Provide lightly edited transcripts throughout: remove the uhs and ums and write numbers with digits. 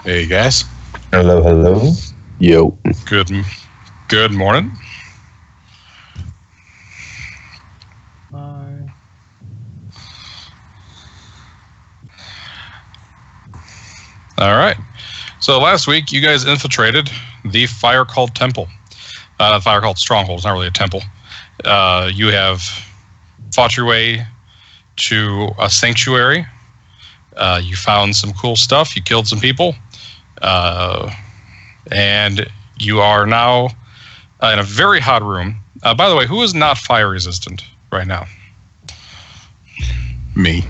Hey guys. Hello, hello. Yo. Good morning. Hi. All right. So last week, you guys infiltrated the Fire Cult Temple. Fire Cult Stronghold. It's not really a temple. You have fought your way to a sanctuary. You found some cool stuff. You killed some people. And you are now in a very hot room. By the way, who is not fire resistant right now? Me.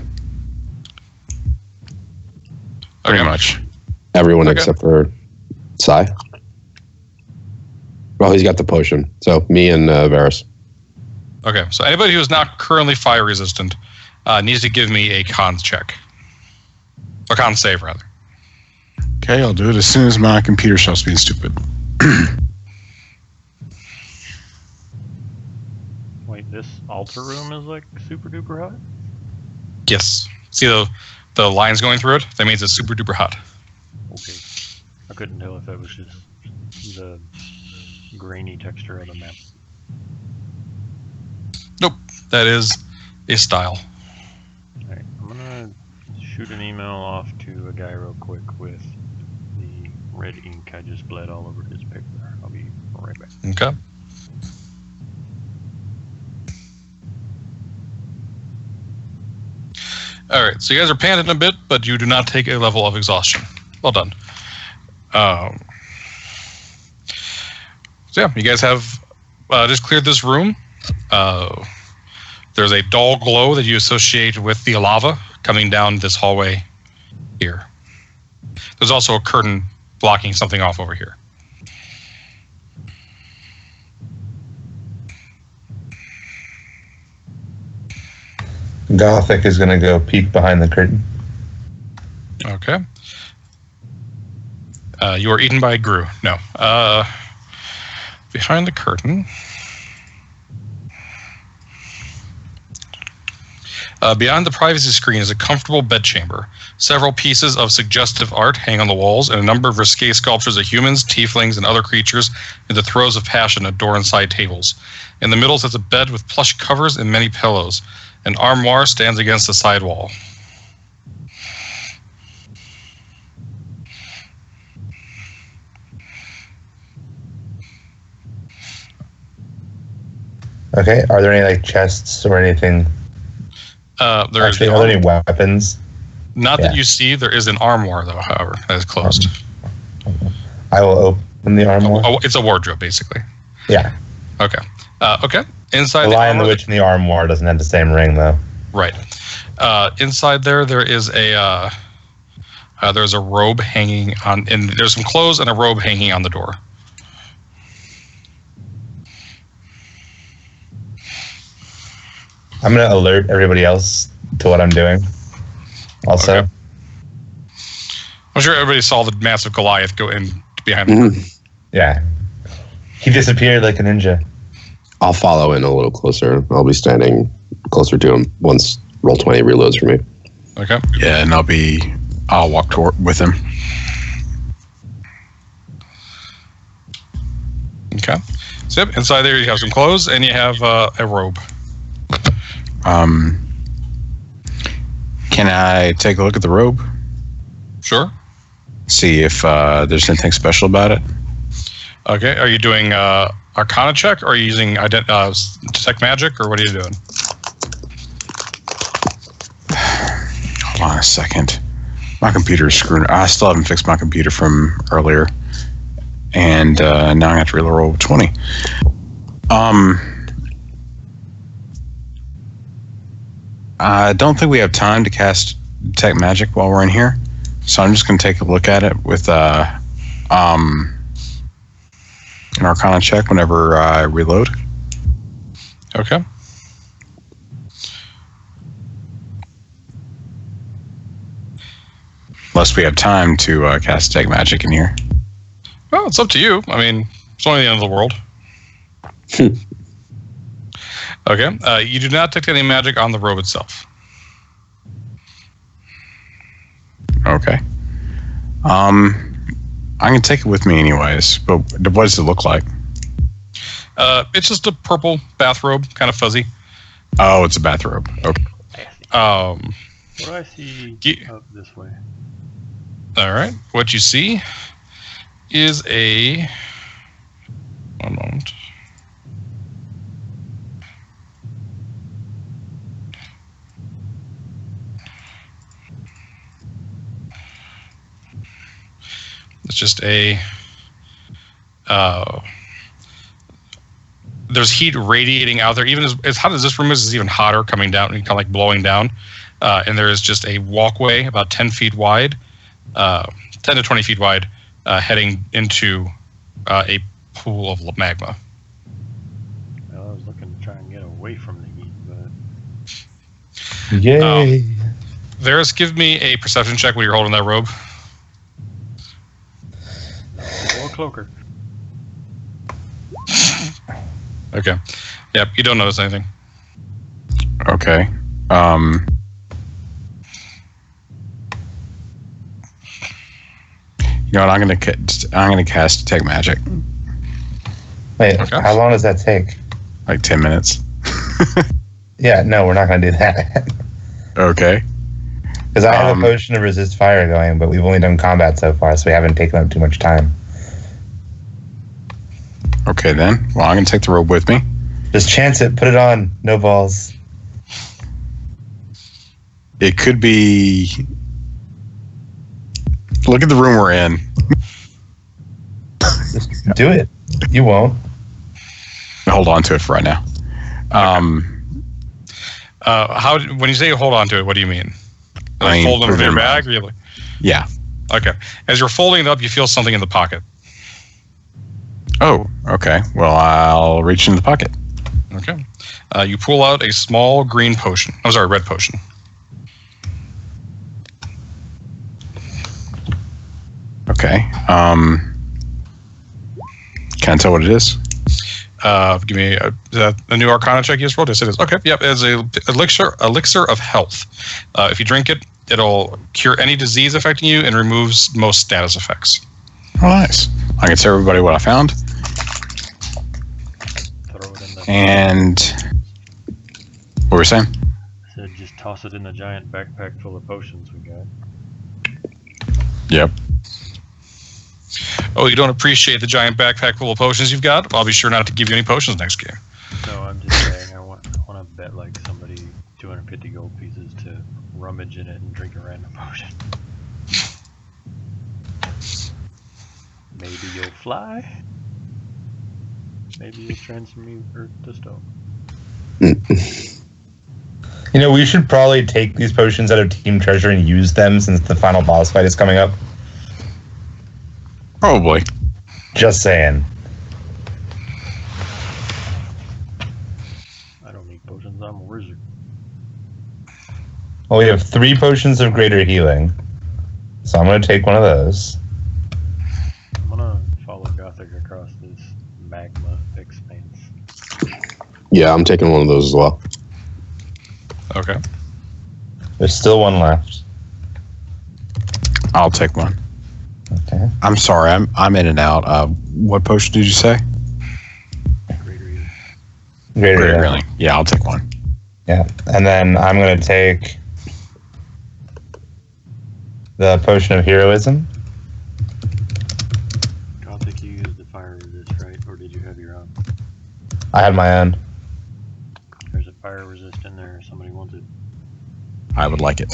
Pretty much. Everyone except for Sai. Well, he's got the potion. So me and Varus. Okay, so anybody who is not currently fire resistant needs to give me a con check. A con save, rather. Okay, I'll do it as soon as my computer stops being stupid. Wait, this altar room is like super duper hot? Yes. See the lines going through it? That means it's super duper hot. Okay. I couldn't tell if that was just the grainy texture of the map. Nope. That is a style. Alright, I'm gonna shoot an email off to a guy real quick with the red ink I just bled all over his paper. I'll be right back. Okay. Alright, so you guys are panting a bit, but you do not take a level of exhaustion. Well done. So yeah, you guys have just cleared this room. There's a dull glow that you associate with the lava coming down this hallway here. There's also a curtain blocking something off over here. Gothic is going to go peek behind the curtain. Okay. You are eaten by Gru. No. Behind the curtain. Beyond the privacy screen is a comfortable bedchamber. Several pieces of suggestive art hang on the walls, and a number of risque sculptures of humans, tieflings, and other creatures in the throes of passion adorn side tables. In the middle sits a bed with plush covers and many pillows. An armoire stands against the side wall. Okay, are there any chests or anything? Are there any weapons? Not that you see. There is an armoire, though, however, that is closed. I will open the armoire. Oh, it's a wardrobe, basically. Yeah. Okay. Okay. Inside the Lion, the Witch, and the Armoire doesn't have the same ring, though. Right. Inside there is there's a robe hanging on, and there's some clothes and a robe hanging on the door. I'm going to alert everybody else to what I'm doing. Also. Okay. I'm sure everybody saw the massive Goliath go in behind the curtain. Yeah. He disappeared like a ninja. I'll follow in a little closer. I'll be standing closer to him once Roll20 reloads for me. Okay. Yeah, and I'll walk with him. Okay. So yep, inside there you have some clothes and you have a robe. Can I take a look at the robe? Sure. See if there's anything special about it. Okay. Are you doing Arcana check, or are you using detect magic, or what are you doing? Hold on a second. My computer's screwed. I still haven't fixed my computer from earlier, and now I have to roll 20. I don't think we have time to cast detect magic while we're in here, so I'm just going to take a look at it with an Arcana check whenever I reload. Okay. Unless we have time to cast detect magic in here. Well, it's up to you. I mean, it's only the end of the world. Okay. You do not detect any magic on the robe itself. Okay. I can take it with me anyways, but what does it look like? It's just a purple bathrobe, kind of fuzzy. Oh, it's a bathrobe. Okay. What do I see up this way? All right. What you see is a... One moment. It's just a... there's heat radiating out there. Even as hot as this room is, it's even hotter coming down and kind of like blowing down. And there is just a walkway about 10 feet wide, 10 to 20 feet wide, heading into a pool of magma. Well, I was looking to try and get away from the heat, but... Yay! Varys, give me a perception check when you're holding that robe. Or cloaker. Okay. Yep, you don't notice anything. Okay. You know what? I'm gonna cast Detect Magic. Wait, Okay. how long does that take? Like 10 minutes. Yeah, no, we're not going to do that. Okay. Because I have a potion to resist fire going, but we've only done combat so far, so we haven't taken up too much time. Okay then. Well, I'm gonna take the robe with me. Just chance it. Put it on. No balls. It could be. Look at the room we're in. Just do it. You won't. Hold on to it for right now. When you say hold on to it, what do you mean? I mean, Fold it put in it your in my- bag? Really? Yeah. Okay. As you're folding it up, you feel something in the pocket. Oh, okay. Well, I'll reach into the pocket. Okay. You pull out a small green potion. I'm sorry, red potion. Okay. Can I tell what it is? Give me a new Arcana check. Yes, roll. Yes, it is. Okay. Yep. It's a elixir of health. If you drink it, it'll cure any disease affecting you and removes most status effects. Oh, nice. I can tell everybody what I found. Throw it in the... And what were we saying? I said just toss it in the giant backpack full of potions we got. Yep. Oh, you don't appreciate the giant backpack full of potions you've got? I'll be sure not to give you any potions next game. No, I'm just saying I want to bet like somebody 250 gold pieces to rummage in it and drink a random potion. Maybe you'll fly. Maybe you'll transform Earth to stone. You know, we should probably take these potions out of Team Treasure and use them since the final boss fight is coming up. Probably. Just saying. I don't need potions, I'm a wizard. Well, we have 3 potions of greater healing. So I'm going to take one of those. I'm gonna follow Gothic across this magma expanse. Yeah, I'm taking one of those as well. Okay. There's still one left. I'll take one. Okay. I'm sorry. I'm in and out. What potion did you say? Greater healing. Greater Great, healing. really? Yeah, I'll take one. Yeah. And then I'm going to take the potion of heroism. Gothic, you used the fire resist, right? Or did you have your own? I had my own. There's a fire resist in there. Somebody wants it. I would like it.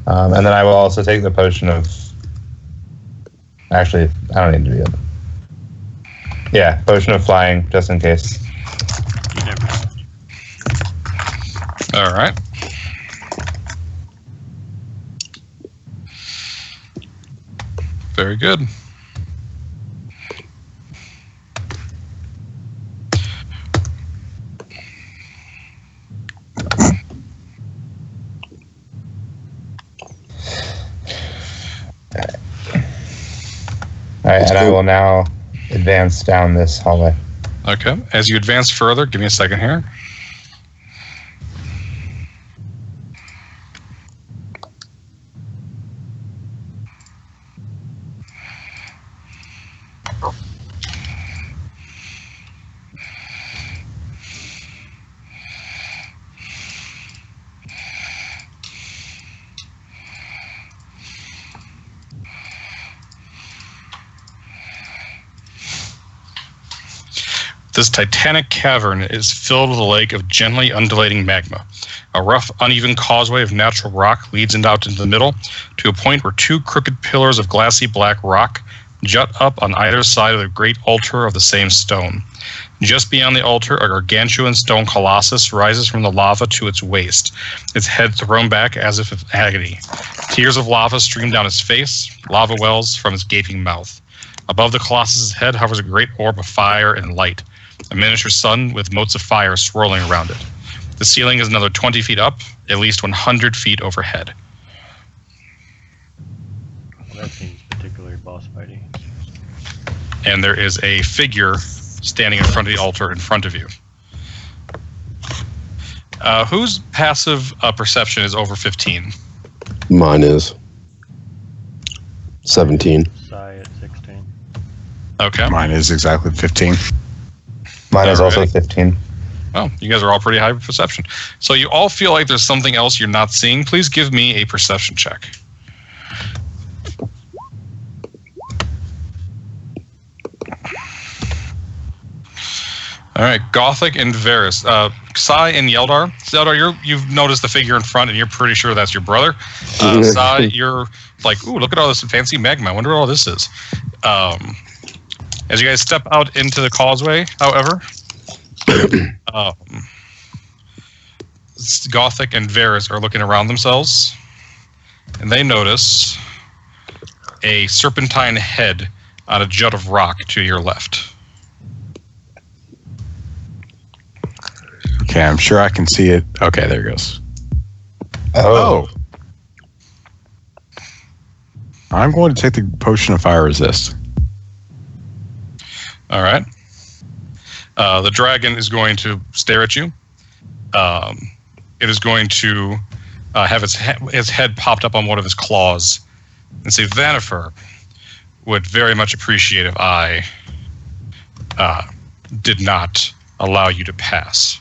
And then I will also take the potion of... Actually, I don't need to do it. Yeah, potion of flying, just in case. You never know. All right. Very good. Alright, and I will now advance down this hallway. Okay. As you advance further, give me a second here. This titanic cavern is filled with a lake of gently undulating magma. A rough, uneven causeway of natural rock leads out into the middle to a point where two crooked pillars of glassy black rock jut up on either side of the great altar of the same stone. Just beyond the altar, a gargantuan stone colossus rises from the lava to its waist, its head thrown back as if in agony. Tears of lava stream down its face, lava wells from its gaping mouth. Above the colossus's head hovers a great orb of fire and light, a miniature sun with motes of fire swirling around it. The ceiling is another 20 feet up, at least 100 feet overhead. Well, that seems particularly boss fighty. And there is a figure standing in front of the altar in front of you. Whose passive perception is over 15? Mine is 17. Sai at 16. Okay. Mine is exactly 15. Mine is also 15. Oh, you guys are all pretty high perception. So you all feel like there's something else you're not seeing. Please give me a perception check. All right, Gothic and Varys. Sai and Yeldar. Yeldar, you've noticed the figure in front, and you're pretty sure that's your brother. Sai, you're like, ooh, look at all this fancy magma. I wonder what all this is. As you guys step out into the causeway, however, Gothic and Varys are looking around themselves, and they notice a serpentine head on a jut of rock to your left. Okay, I'm sure I can see it. Okay, there it goes. Oh. I'm going to take the potion of fire resist. All right. The dragon is going to stare at you. It is going to have its head popped up on one of his claws and say, Vanifer would very much appreciate if I did not allow you to pass.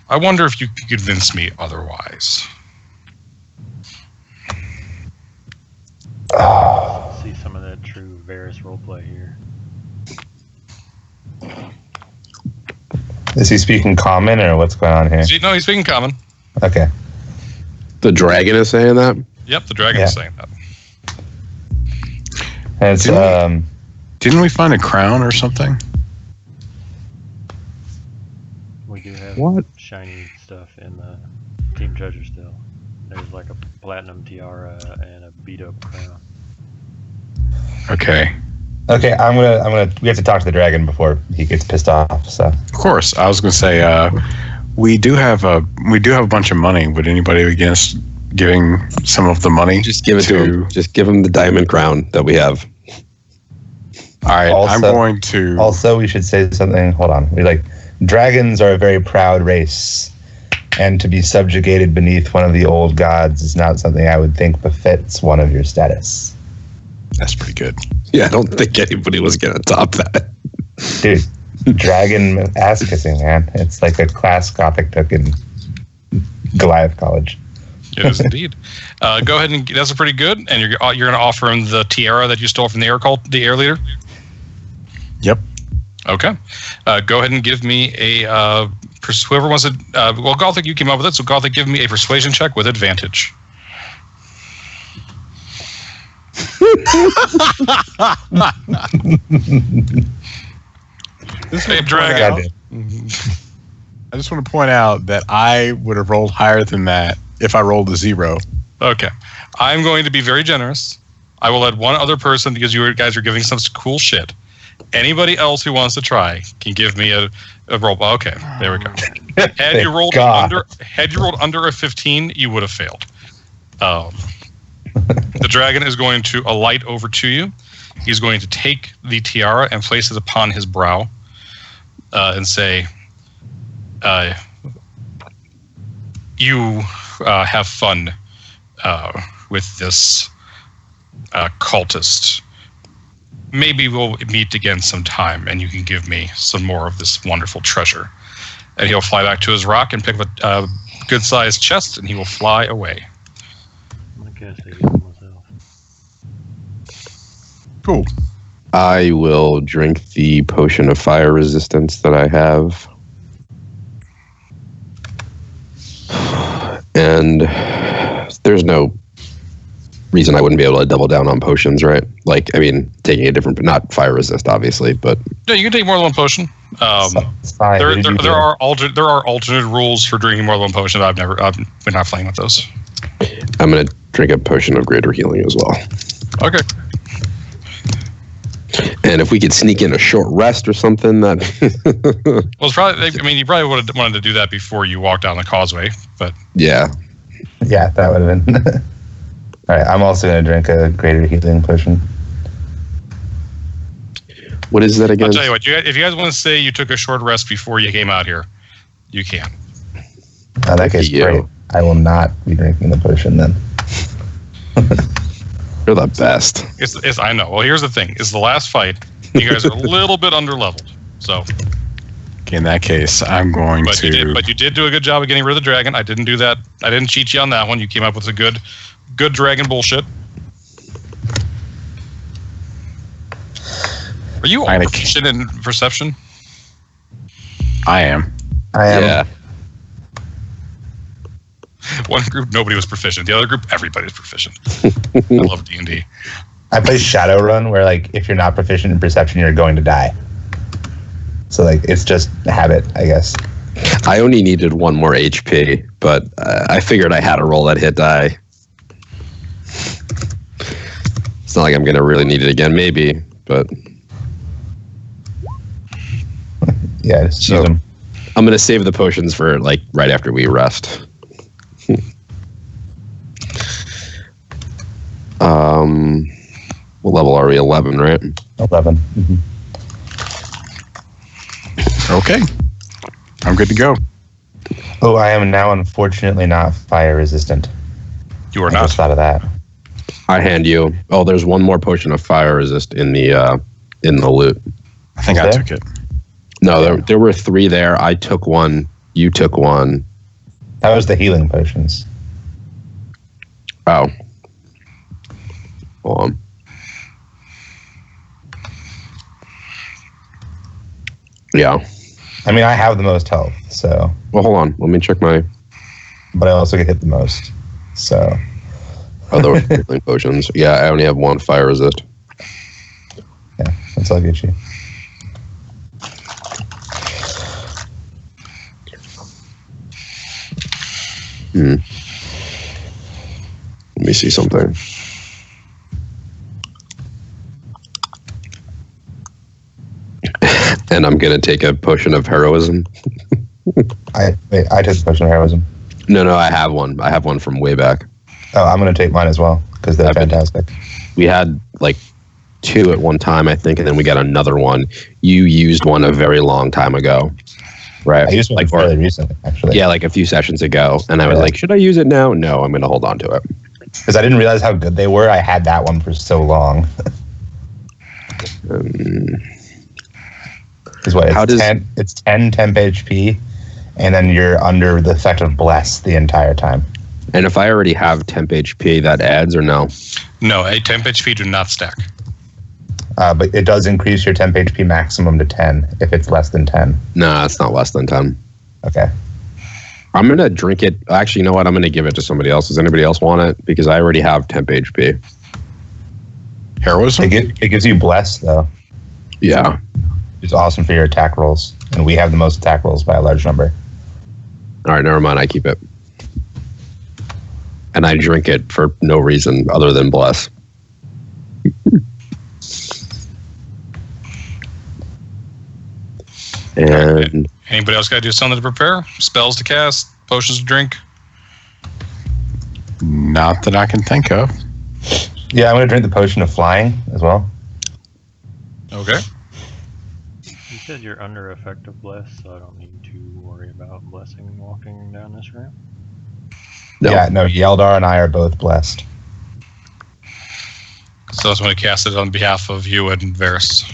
I wonder if you could convince me otherwise. See some of that true Varys roleplay here. Is he speaking common or what's going on here? No, he's speaking common. Okay. The dragon is saying that? Yep, the dragon is saying that. And it's, didn't we find a crown or something? We do have What? shiny stuff in the team treasure still. There's like a platinum tiara and a beat up crown. Okay. Okay, we have to talk to the dragon before he gets pissed off, so. Of course. I was going to say, we do have a bunch of money. Would anybody against giving some of the money? Just give it to him. Just give him the diamond crown that we have. All right, I'm going to. Also, we should say something. Hold on. Dragons are a very proud race, and to be subjugated beneath one of the old gods is not something I would think befits one of your status. That's pretty good. Yeah, I don't think anybody was going to top that. Dude, dragon ass kissing, man. It's like a class Gothic took in Goliath College. It is indeed. Go ahead and that's pretty good. And you're going to offer him the tiara that you stole from the air leader. Yep. Okay. Go ahead and give me a whoever wants to. Well, Gothic, you came up with it, so Gothic, give me a persuasion check with advantage. Hey, dragon. I just want to point out that I would have rolled higher than that if I rolled a 0. Okay. I'm going to be very generous. I will add one other person because you guys are giving some cool shit. Anybody else who wants to try can give me a roll. Okay, there we go. Had you rolled under a 15, you would have failed. The dragon is going to alight over to you. He's going to take the tiara and place it upon his brow and say, you have fun with this cultist. Maybe we'll meet again sometime and you can give me some more of this wonderful treasure. And he'll fly back to his rock and pick up a good-sized chest, and he will fly away. I guess I get it myself. Cool. I will drink the potion of fire resistance that I have. And there's no reason I wouldn't be able to double down on potions, right? Like, I mean, taking a different, not fire resist, obviously, but Yeah, you can take more than one potion. It's fine. There What did you do? are alternate rules for drinking more than one potion. We're not playing with those. I'm going to drink a potion of greater healing as well. Okay. And if we could sneak in a short rest or something, that Well, it's probably. I mean, you probably would have wanted to do that before you walked down the causeway, but yeah. Yeah, that would have been. All right, I'm also going to drink a greater healing potion. What is that again? I'll tell you what. If you guys want to say you took a short rest before you came out here, you can. In that case, You. great. I will not be drinking the potion then. You're the best. It's I know. Well, here's the thing: is the last fight. You guys are a little bit underleveled, so. Okay, in that case, I'm going But to. you did do a good job of getting rid of the dragon. I didn't do that. I didn't cheat you on that one. You came up with a good dragon bullshit. Are you all I- proficient in perception? I am. I am. Yeah. One group, nobody was proficient. The other group, everybody was proficient. I love D&D. I play Shadowrun, where like if you're not proficient in perception, you're going to die. So like it's just habit, I guess. I only needed one more HP, but I figured I had to roll that hit die. It's not like I'm going to really need it again, maybe, but Yeah, just So- use them. I'm going to save the potions for like right after we rest. What level are we? 11, right? 11. Mhm. Okay. I'm good to go. Oh, I am now unfortunately not fire resistant. You are I not. just thought of that. I hand you. Oh, there's one more potion of fire resist in the loot. I think Is I there? took it. No, there were 3 there. I took one. You took one. That was the healing potions. Oh. Hold on. Yeah. I mean, I have the most health, so, Well, hold on. Let me check my but I also get hit the most. So, other healing potions. Yeah, I only have 1 fire resist. yeah, that's all I get you. Let me see something. And I'm gonna take a potion of heroism. I took the potion of heroism. No, I have one. I have one from way back. Oh, I'm going to take mine as well, because they're I've been- fantastic. We had like 2 at one time, I think, and then we got another one. You used one a very long time ago, right? I used one like, fairly recently, actually. yeah, like a few sessions ago, and I was Yeah. like, should I use it now? No, I'm gonna hold on to it. Because I didn't realize how good they were. I had that one for so long. Because what? It's How does- 10 temp HP, and then you're under the effect of Bless the entire time. And if I already have temp HP, that adds or no? No, a temp HP do not stack. But it does increase your temp HP maximum to 10 if it's less than 10. No, it's not less than 10. Okay. I'm gonna drink it. Actually, you know what? I'm gonna give it to somebody else. Does anybody else want it? Because I already have temp HP. Heroism? It gives you Bless, though. Yeah. It's awesome for your attack rolls. And we have the most attack rolls by a large number. All right, never mind. I keep it. And I drink it for no reason other than bless. And Anybody else got to do something to prepare? Spells to cast? Potions to drink? Not that I can think of. Yeah, I'm going to drink the potion of flying as well. Okay. You said you're under effect of bless, so I don't need to worry about blessing walking down this ramp. No. Yeah, no, Yeldar and I are both blessed. So I was going to cast it on behalf of you and Varys.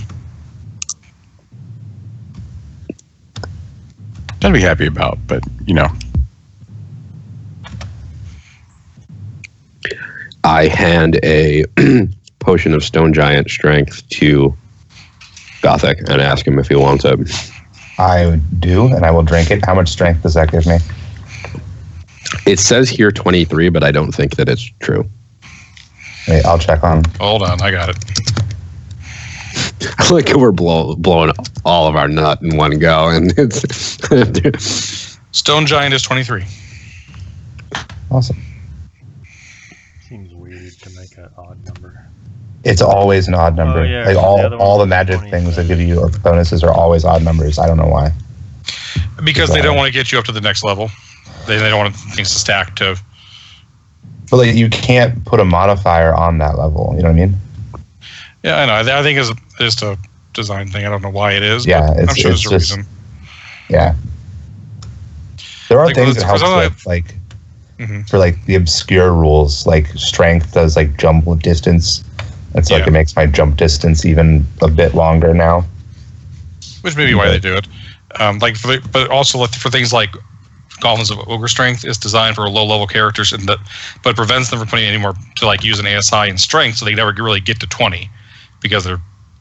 I'd be happy about, but you know. I hand a potion of Stone Giant Strength to Gothic and ask him if he wants it. I do, and I will drink it. How much strength does that give me? It says here 23, but I don't think that it's true. Wait, I'll check on. Hold on, I got it. Like we're blowing all of our nut in one go, and it's Stone Giant is 23. Awesome. Seems weird to make an odd number. It's always an odd number. Oh, yeah, like the other all one the was magic 20, things that so- give you bonuses are always odd numbers. I don't know why. Because they don't want to get you up to the next level. They don't want things to stack to. But like, you can't put a modifier on that level. You know what I mean? Yeah, I know. I think it's just a design thing. I don't know why it is. Yeah, but I'm it's- sure it's there's a just- reason. Yeah. There are Like, things for that help some of with, like, Mhm. for like the obscure rules, like strength does like jump distance. It's like Yeah. it makes my jump distance even a bit longer now. Which may be why they do it. But also like, for things like Goblins of Ogre Strength is designed for low-level characters, but it prevents them from putting any more to like use an ASI in Strength, so they never really get to 20 because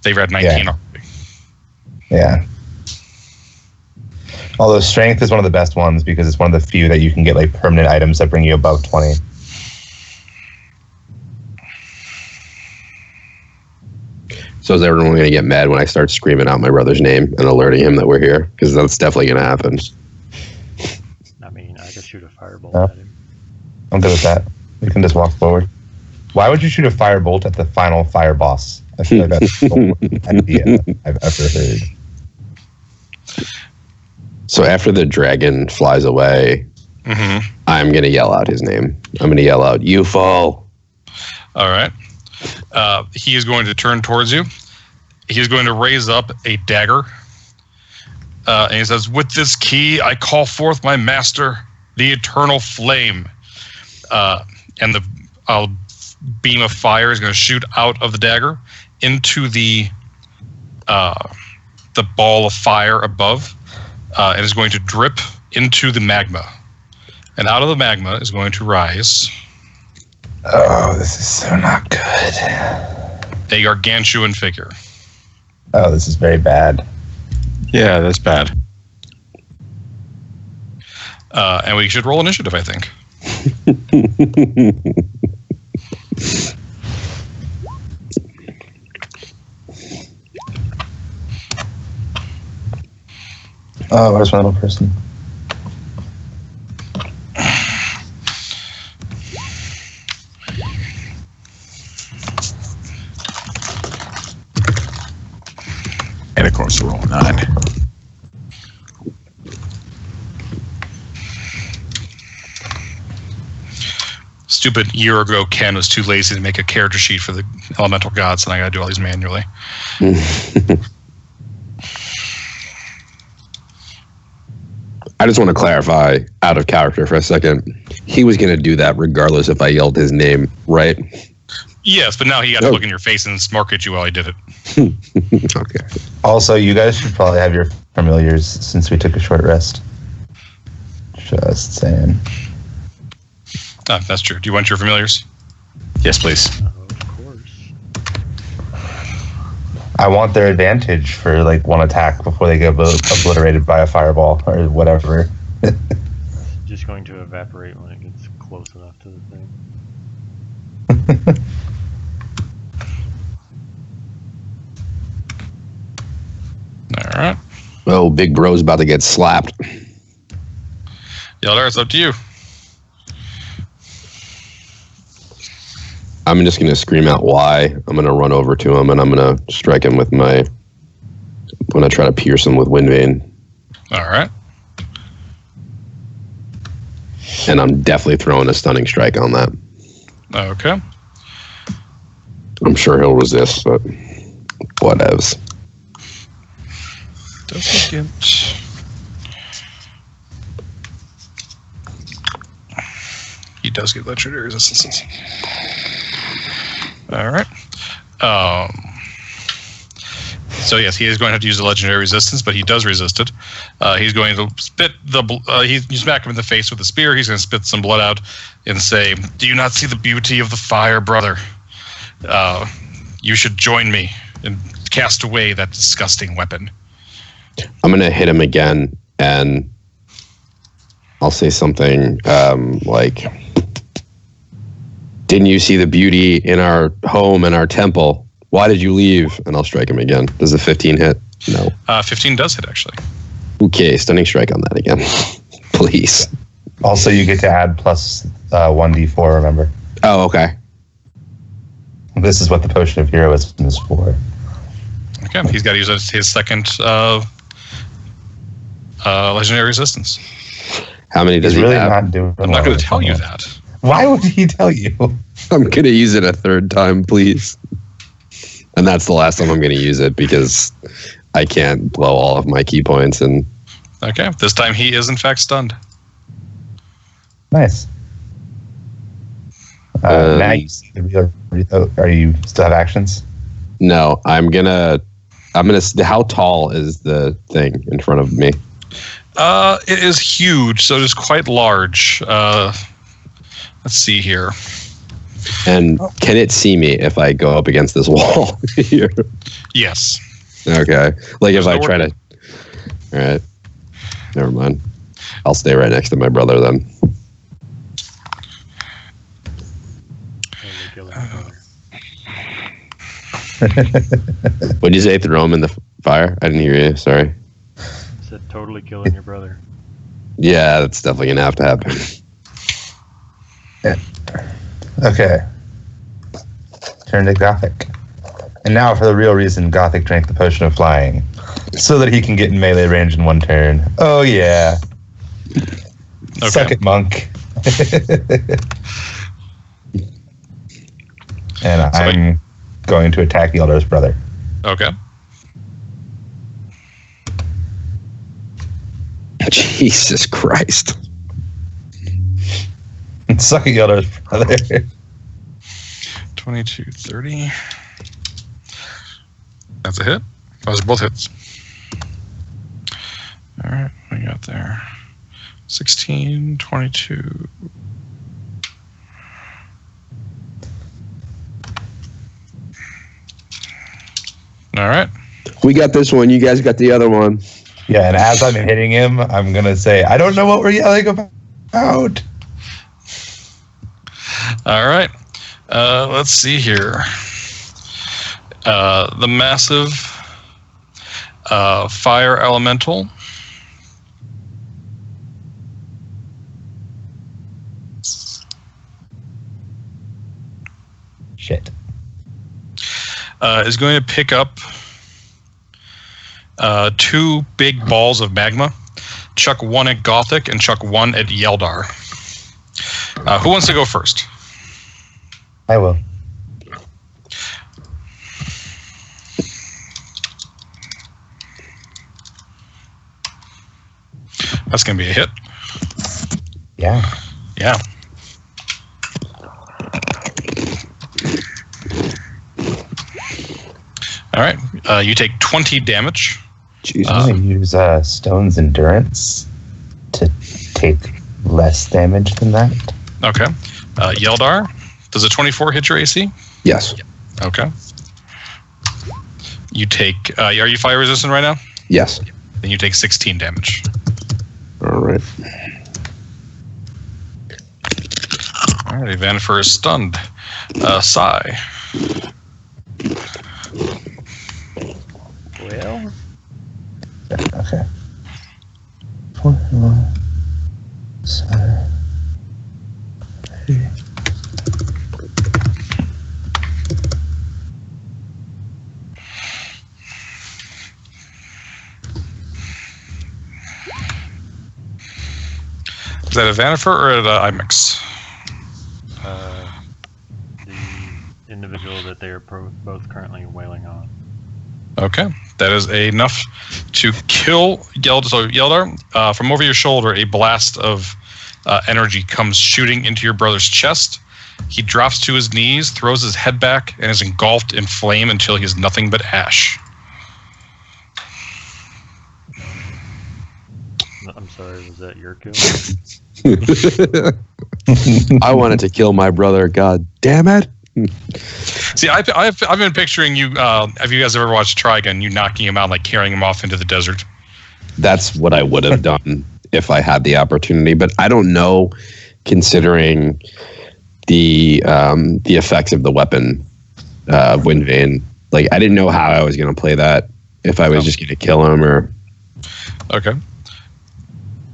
they've read 19 Yeah. already. Yeah. Although strength is one of the best ones because it's one of the few that you can get like permanent items that bring you above 20. So is everyone going to get mad when I start screaming out my brother's name and alerting him that we're here? Because that's definitely going to happen. I mean, I could shoot a firebolt Yeah. at him. I'm good with that. We can just walk forward. Why would you shoot a firebolt at the final fire boss? I feel like that's the worst idea I've ever heard. So after the dragon flies away, Mm-hmm. I'm going to yell out his name. I'm going to yell out, "You fall." All right. He is going to turn towards you. He is going to raise up a dagger. And he says, "With this key, I call forth my master, the eternal flame." And the beam of fire is going to shoot out of the dagger into the ball of fire above, and is going to drip into the magma. And out of the magma is going to rise Oh, this is so not good. a gargantuan figure. Oh, this is very bad. Yeah, that's bad. And we should roll initiative, I think. Oh, where's my little person? And of course, roll 9. Stupid year ago Ken was too lazy to make a character sheet for the elemental gods, and I gotta do all these manually. I just want to clarify out of character for a second. He was going to do that regardless if I yelled his name, right? Yes, but now he got to look in your face and smirk at you while he did it. Okay. Also, you guys should probably have your familiars since we took a short rest. Just saying. Ah, that's true. Do you want your familiars? Yes, please. Of course. I want their advantage for like one attack before they get obliterated by a fireball or whatever. Just going to evaporate when it gets close enough to the thing. All right. Oh, big bro's about to get slapped. Yeldar, it's up to you. I'm just going to scream out why. I'm going to run over to him and I'm going to strike him with my... I'm going to try to pierce him with Wind Vane. All right. And I'm definitely throwing a stunning strike on that. Okay. I'm sure he'll resist, but whatevs. Does he get... He does get legendary resistances. All right. So yes, he is going to have to use the legendary resistance, but he does resist it. He's going to spit you smack him in the face with a spear. He's going to spit some blood out and say, "Do you not see the beauty of the fire, brother? You should join me and cast away that disgusting weapon." I'm going to hit him again, and I'll say something like, "Didn't you see the beauty in our home and our temple? Why did you leave?" And I'll strike him again. Does the 15 hit? No. 15 does hit, actually. Okay, stunning strike on that again. Please. Also, you get to add plus 1d4, remember? Oh, okay. This is what the Potion of Heroism is for. Okay, he's got to use his second legendary resistance. How many does He's he really have? not doing I'm not well. going to tell you that. Why would he tell you? I'm going to use it a third time, please. And that's the last time I'm going to use it because I can't blow all of my key points. And Okay, this time he is in fact stunned. Nice. Now you see the real. Are you still have actions? no, I'm gonna. How tall is the thing in front of me? It is huge, so it is quite large. Let's see here. And can it see me if I go up against this wall here? Yes. Okay. Like if There's I no try to. All right. Never mind. I'll stay right next to my brother then. Totally killing your brother. Would you say throw him in the fire? I didn't hear you. Sorry. Said totally killing your brother. Yeah, that's definitely gonna have to happen. Okay. Turn to Gothic. And now for the real reason Gothic drank the Potion of Flying. So that he can get in melee range in one turn. Oh, yeah. Okay. Suck it, monk. And I'm going to attack Yeldar's brother. Okay. Jesus Christ. Suck it, Yeldar's brother. 22, 30. That's a hit. Those are both hits. All right, what we got there? 16, 22. All right. We got this one. You guys got the other one. Yeah, and as I'm hitting him, I'm going to say, I don't know what we're yelling about. All right. Let's see here. The massive fire elemental. Shit. Is going to pick up two big balls of magma, chuck one at Gothic and chuck one at Yeldar. Who wants to go first? I will. That's going to be a hit. Yeah. Yeah. All right. You take 20 damage. Jesus. I'm going to use Stone's Endurance to take less damage than that. Okay. Yeldar, does a 24 hit your AC? Yes. Okay. You take, are you fire resistant right now? Yes. Then you take 16 damage. All right. All right, Vanifer is stunned. Sigh. Well, Okay. 4, 7, 3. Is that a Vanifer or an IMAX? the individual that they are both currently wailing on. Okay. That is enough to kill Yeldar. So Yeldar, from over your shoulder, a blast of energy comes shooting into your brother's chest. He drops to his knees, throws his head back, and is engulfed in flame until he is nothing but ash. I'm sorry, was that your kill? I wanted to kill my brother. God damn it! See, I've been picturing you. Have you guys ever watched Trigun? You knocking him out, like carrying him off into the desert. That's what I would have done if I had the opportunity. But I don't know, considering the effects of the weapon, Wind Vane. Like, I didn't know how I was going to play that. If I was just going to kill him or. Okay.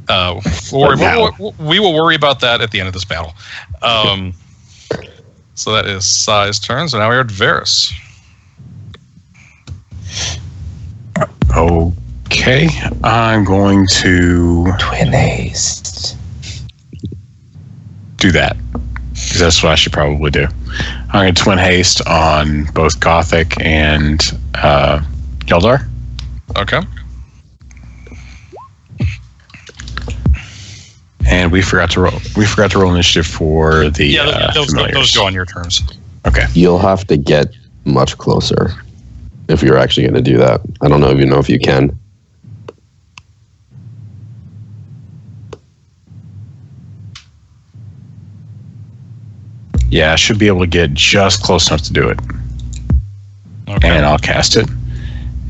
We will worry about that at the end of this battle. So that is Sai's turn. So now we're at Varys. Okay, I'm going to Twin haste. do that because that's what I should probably do. I'm going to twin haste on both Gothic and Yeldar. Okay. And we forgot to roll. We forgot to roll initiative for the those go on your terms. Okay. You'll have to get much closer if you're actually going to do that. I don't even know if you can. Yeah, I should be able to get just close enough to do it. Okay. And I'll cast it.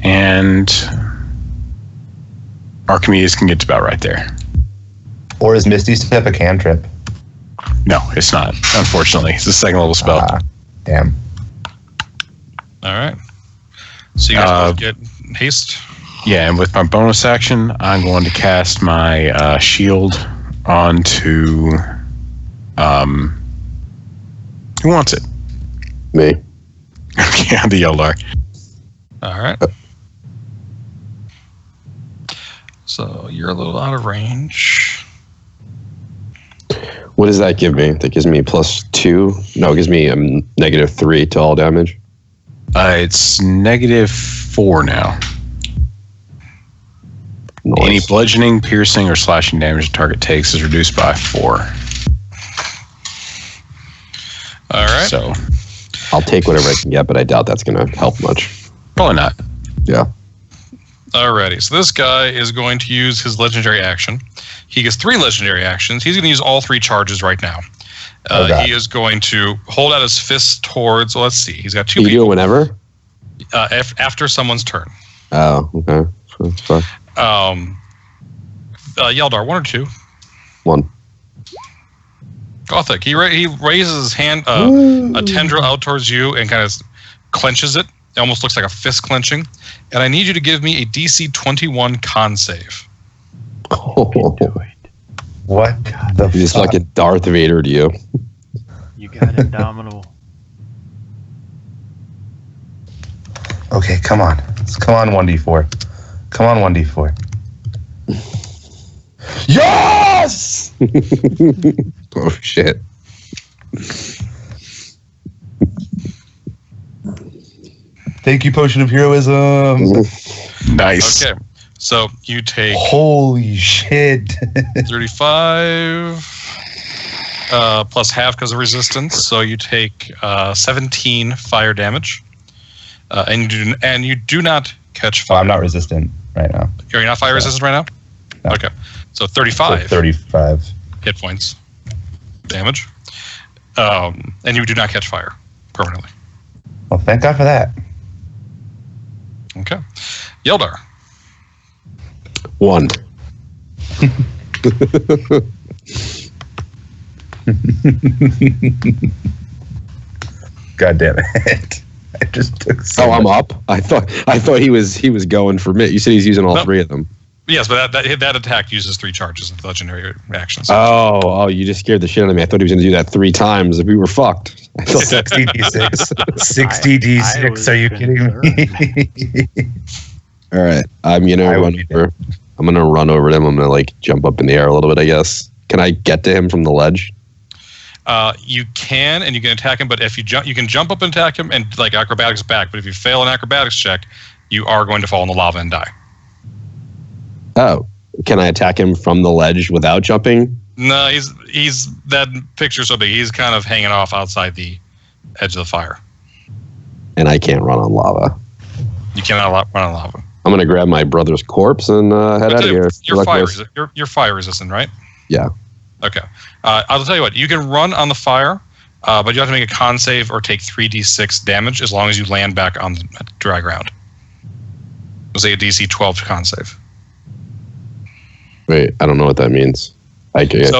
And Archimedes can get to about right there. Or is Misty Step a cantrip? No, it's not. Unfortunately, it's a second level spell. Damn. All right. So you guys both get haste. Yeah, and with my bonus action, I'm going to cast my shield onto. Who wants it? Me. Okay, on the Yeldar. All right. So you're a little out of range. What does that give me? That gives me +2. No, it gives me -3 to all damage. It's -4 now. Nice. Any bludgeoning, piercing, or slashing damage the target takes is reduced by 4. All right. So I'll take whatever I can get, but I doubt that's going to help much. probably not. Yeah. Alrighty, so this guy is going to use his legendary action. He gets 3 legendary actions. He's going to use all 3 charges right now. He is going to hold out his fist towards. Well, let's see. He's got 2 You do people. it whenever? After someone's turn. Oh, okay. Fine. Yeldar, 1 or 2. 1. Gothic. He raises his hand, a tendril out towards you, and kind of clenches it. It almost looks like a fist clenching. And I need you to give me a DC 21 con save. What the He's just fuck? like a Darth Vader to you. You got Indomitable. Okay, come on. Come on, 1d4. Come on, 1d4. Yes! Oh, shit. Thank you, Potion of Heroism. Nice. Okay. So you take Holy shit. 35 plus half because of resistance. So you take 17 fire damage. And you do not catch Oh, fire. I'm not resistant right now. You're not fire resistant right now? No. Okay. So 35 So 35. hit points damage. And you do not catch fire permanently. Well, thank God for that. Okay. Yeldar. 1. God damn it. I just took so Oh, I'm much- up. I thought he was going for me. You said he's using all No. 3 of them. Yes, but that attack uses 3 charges of legendary actions. Oh, you just scared the shit out of me. I thought he was going to do that 3 times. We were fucked. I thought 60d6. 60d6. Are you kidding me? all right, I'm gonna I would run be over. I'm gonna run over to him. I'm gonna like jump up in the air a little bit. I guess. Can I get to him from the ledge? You can, and you can attack him, but if you jump, you can jump up and attack him and like acrobatics back. But if you fail an acrobatics check, you are going to fall in the lava and die. Oh, can I attack him from the ledge without jumping? No, he's that picture's so big. He's kind of hanging off outside the edge of the fire. And I can't run on lava. You cannot run on lava. I'm going to grab my brother's corpse and head out of here. You're fire resistant, right? Yeah. Okay. I'll tell you what. You can run on the fire, but you have to make a con save or take 3d6 damage as long as you land back on the dry ground. We'll say a DC 12 con save. Wait, I don't know what that means. You can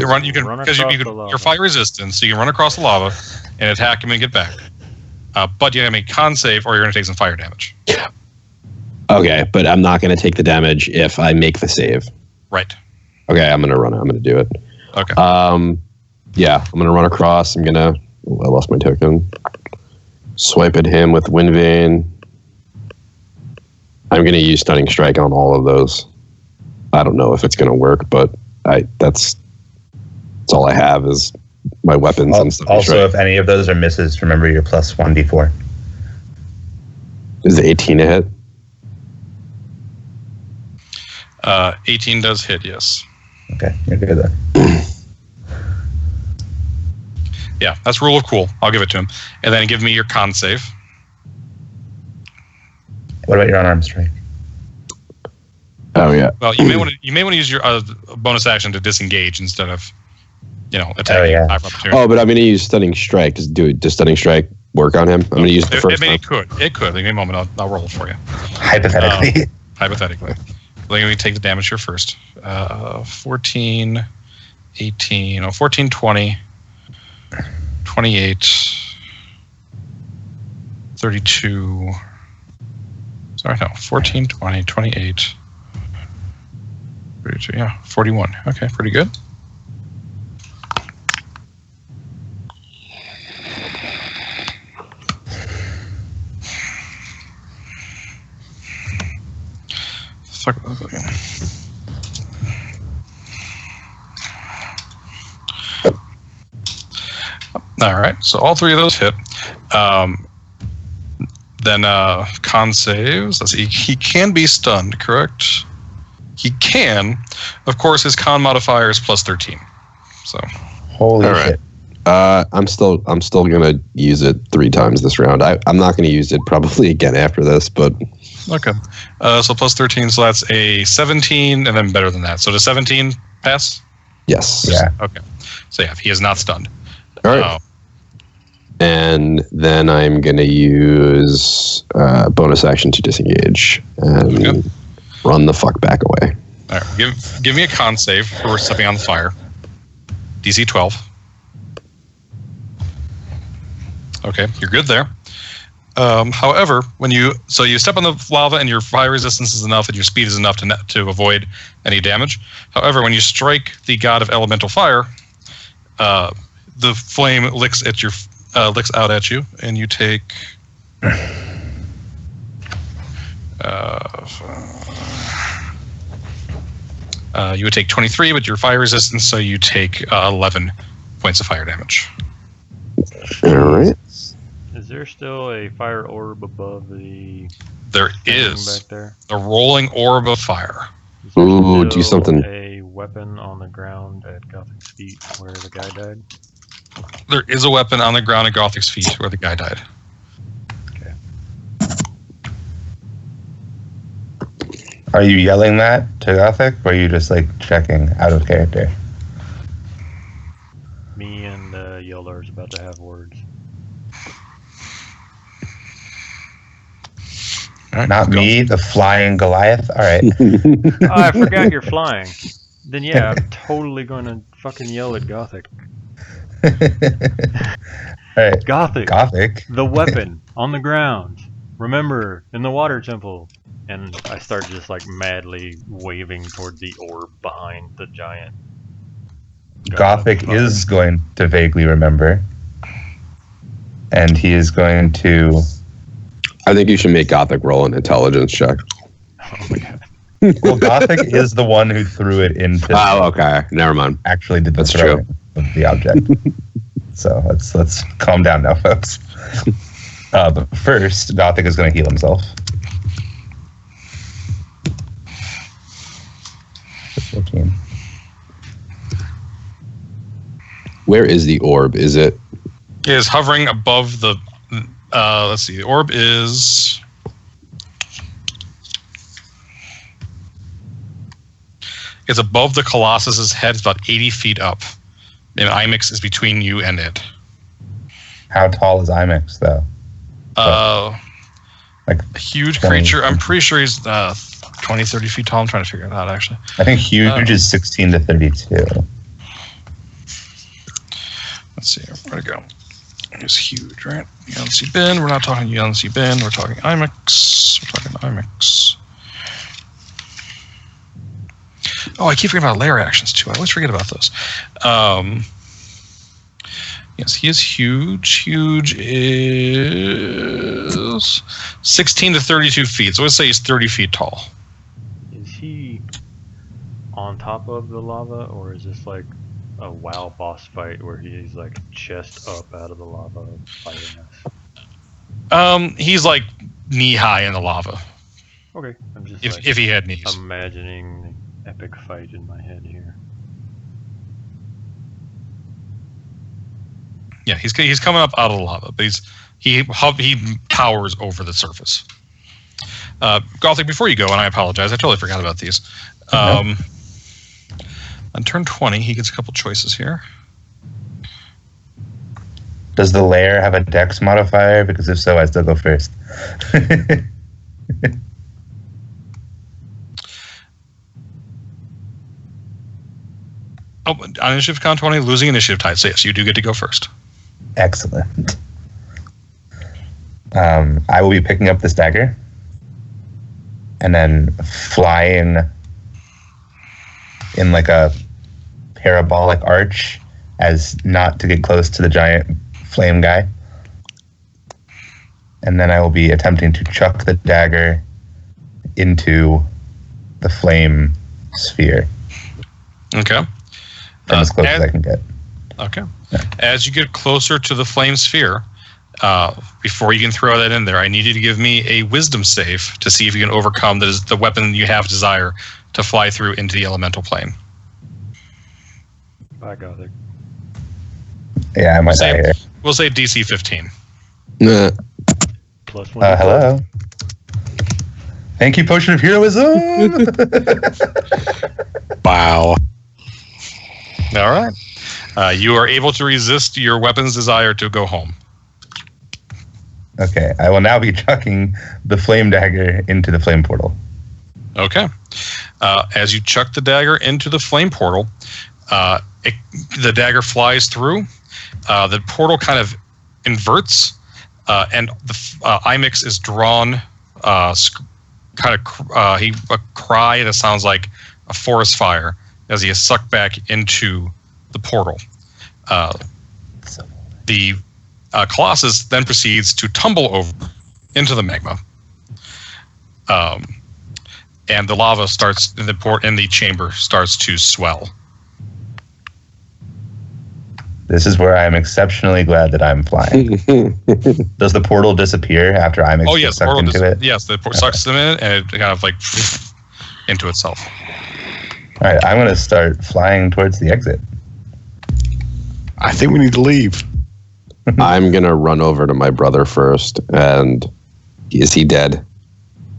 run because you're fire resistant, so you can run across the lava and attack him and get back. But you have to make con save or you're going to take some fire damage. Okay, but I'm not going to take the damage if I make the save. Right. Okay, I'm going to run it. I'm going to do it. Okay. Yeah, I'm going to run across. I lost my token. Swipe at him with Wind Vane. I'm going to use Stunning Strike on all of those. I don't know if it's going to work, but that's all I have is my weapons and stuff. Also, if any of those are misses, remember your plus 1d4. Is it 18 a hit? 18 does hit, yes. Okay, you're good then. Yeah, that's rule of cool. I'll give it to him. And then give me your con save. What about your unarmed strike? Oh yeah. Well, you may want to use your bonus action to disengage instead of, attacking. Oh, but I'm going to use Stunning Strike. Does Stunning Strike work on him? I'm going to use the first one. It could. Give me a moment. I'll roll it for you. Hypothetically. Hypothetically. Let me take the damage here first. 14, 18, 14, 20, 28, 32. Sorry, no. 14, 20, 28. 32, yeah, 41. Okay, pretty good. All right, so all three of those hit. Then con saves. Let's see. He can be stunned, correct? He can. Of course, his con modifier is plus 13. So. Holy shit. I'm still gonna use it 3 times this round. I'm not gonna use it probably again after this, but okay. So plus 13, so that's a 17, and then better than that. So does 17 pass? Yes. Yeah. Okay. So yeah, he is not stunned. All right. And then I'm gonna use bonus action to disengage and run the fuck back away. All right. Give me a con save for stepping on the fire. DC 12. Okay, you're good there. However, when you step on the lava and your fire resistance is enough and your speed is enough to avoid any damage. However, when you strike the god of elemental fire, the flame licks out at you, and you take. You would take 23 with your fire resistance, so you take 11 points of fire damage. All right. Is there still a fire orb above the? There is. Back there? A rolling orb of fire. Ooh, do something. A weapon on the ground at Gothic's feet where the guy died? There is a weapon on the ground at Gothic's feet where the guy died. Okay. Are you yelling that to Gothic, or are you just checking out of character? Me and Yeldar is about to have words. Right, Not me, the flying Goliath. All right. Oh, I forgot you're flying. Then yeah, I'm totally going to fucking yell at Gothic. All right. Gothic. The weapon on the ground. Remember, in the water temple. And I start just madly waving toward the orb behind the giant. Gothic is going to vaguely remember. And he is going to... I think you should make Gothic roll an intelligence check. Oh my god. Well, Gothic is the one who threw it into... Oh, okay. Never mind. Actually did the That's throwing of the object. So let's calm down now, folks. But first, Gothic is going to heal himself. 15. Where is the orb? Is it? It is hovering above the. Let's see. The orb is. It's above the Colossus's head. It's about 80 feet up. And Imix is between you and it. How tall is Imix, though? Like A huge 20. creature. I'm pretty sure he's 20, 30 feet tall. I'm trying to figure it out, actually. I think huge is 16 to 32. Let's see. Where'd it go? It's huge, right? UNC bin. We're not talking UNC bin. We're talking Imix. We're talking Imix. Oh, I keep forgetting about layer actions, too. I always forget about those. Yes, he is huge. Huge is 16 to 32 feet. So let's say he's 30 feet tall. Is he on top of the lava, or is this like a WoW boss fight where he's like chest up out of the lava fighting us? He's like knee high in the lava. Okay, I'm just If he had knees. imagining the epic fight in my head here. Yeah, he's coming up out of the lava, but he towers over the surface. Gothic, before you go, and I apologize, I totally forgot about these. On turn 20, he gets a couple choices here. Does the layer have a dex modifier? Because if so, I still go first. Oh, on initiative count 20, losing initiative tide. So yes, you do get to go first. Excellent. I will be picking up this dagger and then flying in like a parabolic arch as not to get close to the giant flame guy. And then I will be attempting to chuck the dagger into the flame sphere Okay. from as close as I can get. Okay. As you get closer to the flame sphere, before you can throw that in there, I need you to give me a wisdom save to see if you can overcome the weapon you have desire to fly through into the elemental plane. I got it. Yeah, I might die here. We'll say DC 15. Nah. Plus one. Hello. Thank you, Potion of Heroism. Wow. All right. You are able to resist your weapon's desire to go home. Okay, I will now be chucking the flame dagger into the flame portal. Okay. As you chuck the dagger into the flame portal, the dagger flies through. The portal kind of inverts, and the Imix is drawn. A cry that sounds like a forest fire as he is sucked back into the portal. The Colossus then proceeds to tumble over into the magma. And the lava starts in the chamber starts to swell. This is where I am exceptionally glad that I'm flying. Does the portal disappear after I'm sucked into it? Yes, the portal sucks them in, and it kind of like into itself. All right, I'm going to start flying towards the exit. I think we need to leave. I'm going to run over to my brother first. And is he dead?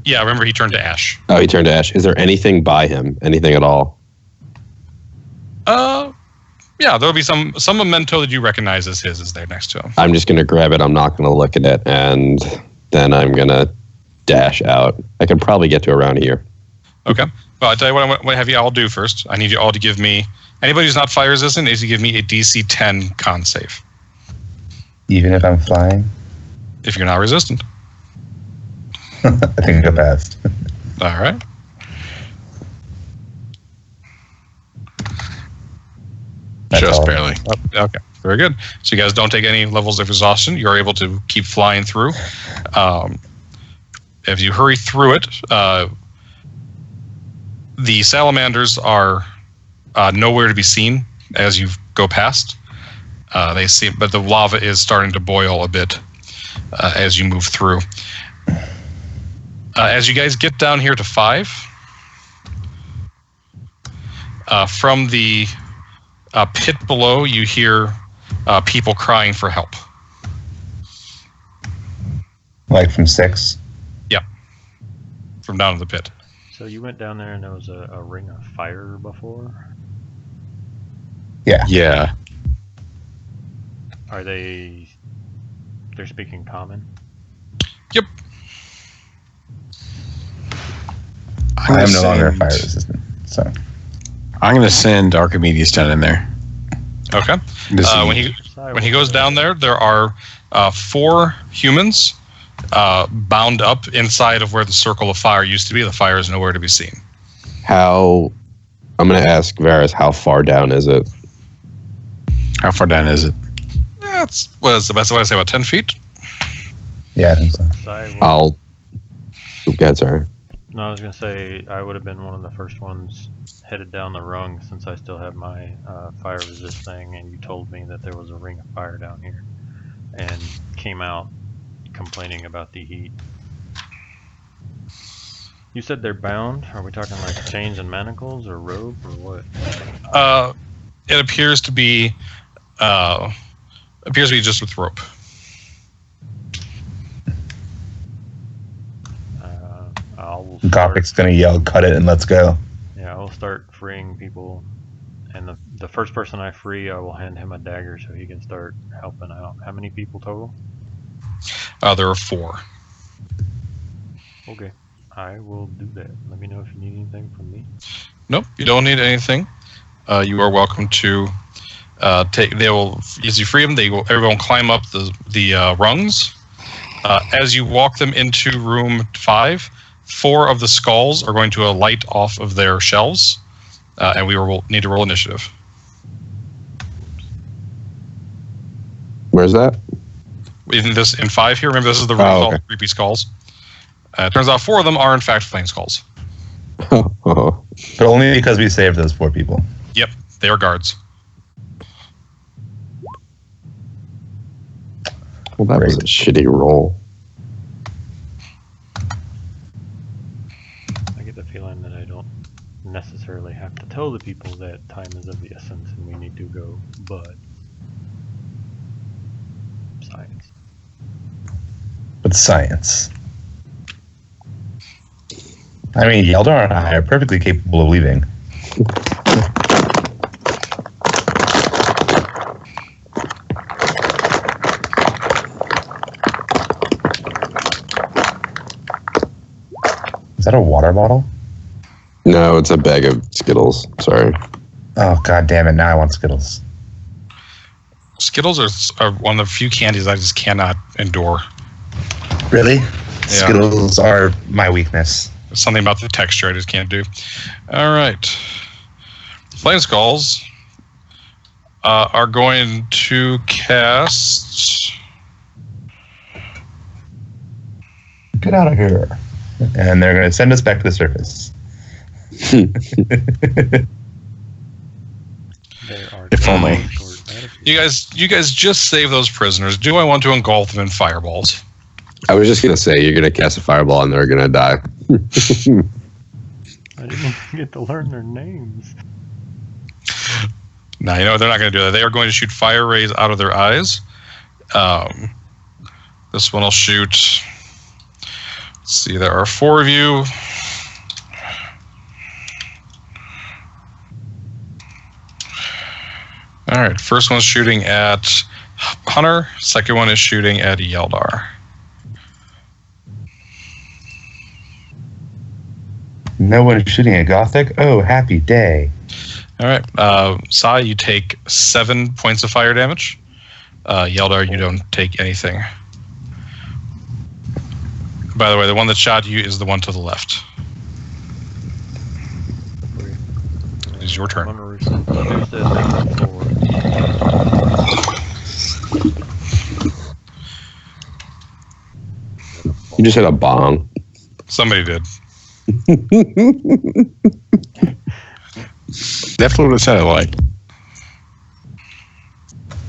Yeah, remember he turned to ash. Oh, he turned to ash. Is there anything by him? Anything at all? Yeah, there'll be some memento that you recognize as his is there next to him. I'm just going to grab it. I'm not going to look at it. And then I'm going to dash out. I can probably get to around here. Okay. Well, I'll tell you what I'm going to have you all do first. I need you all to give me, anybody who's not fire resistant needs to give me a DC 10 con save. Even if I'm flying? If you're not resistant. I think I passed. All right. That's Just all. barely. Okay. Very good. So you guys don't take any levels of exhaustion. You're able to keep flying through. If you hurry through it, the salamanders are nowhere to be seen as you go past. They see, but the lava is starting to boil a bit as you move through. As you guys get down here to 5, From the pit below, you hear people crying for help. Like from 6? From down in the pit. So you went down there and there was a ring of fire before? Yeah. Yeah. Are they're speaking common? Yep. I am no longer fire resistant, so I'm going to send Archimedes down in there. Okay. When he goes down there, there are 4 humans bound up inside of where the circle of fire used to be. The fire is nowhere to be seen. I'm going to ask Varys, how far down is it? How far down is it? That's what is the best way to say, about 10 feet? yeah, I think so. I'll... Okay, sorry. No, I was gonna say I would have been one of the first ones headed down the rung since I still have my fire resist thing, and you told me that there was a ring of fire down here, and came out complaining about the heat. You said they're bound. Are we talking like chains and manacles, or rope, or what? It appears to be just with rope. Gothic's gonna yell, "Cut it and let's go." Yeah, I will start freeing people, and the first person I free, I will hand him a dagger so he can start helping out. How many people total? There are 4. Okay, I will do that. Let me know if you need anything from me. Nope, you don't need anything. You are welcome to take. They will, as you free them, everyone climb up the rungs. As you walk them into room 5, 4 of the skulls are going to alight off of their shelves, and we will need to roll initiative. Where's that? In 5 here, remember this is the room with all the creepy skulls. It turns out 4 of them are in fact flame skulls. Oh. But only because we saved those 4 people. Yep, they are guards. Well, that was a shitty roll. I get the feeling that I don't necessarily have to tell the people that time is of the essence and we need to go, but science. But science. I mean, Yeldar and I are perfectly capable of leaving. Is that a water bottle? No, it's a bag of Skittles. Sorry. Oh, god damn it. Now I want Skittles. Skittles are one of the few candies I just cannot endure. Really? Yeah. Skittles are my weakness. There's something about the texture I just can't do. All right. Flame Skulls are going to cast... Get out of here. And they're going to send us back to the surface. If only. You guys just save those prisoners. Do I want to engulf them in fireballs? I was just going to say, you're going to cast a fireball and they're going to die. I didn't even get to learn their names. No, you know they're not going to do that. They are going to shoot fire rays out of their eyes. This one will shoot... Let's see, there are 4 of you. All right, first one's shooting at Hunter. Second one is shooting at Yeldar. No one is shooting at Gothic? Oh, happy day. All right, Sai, you take 7 points of fire damage. Yeldar, you don't take anything. By the way, the one that shot you is the one to the left. It is your turn. You just hit a bong. Somebody did. Definitely what it sounded like.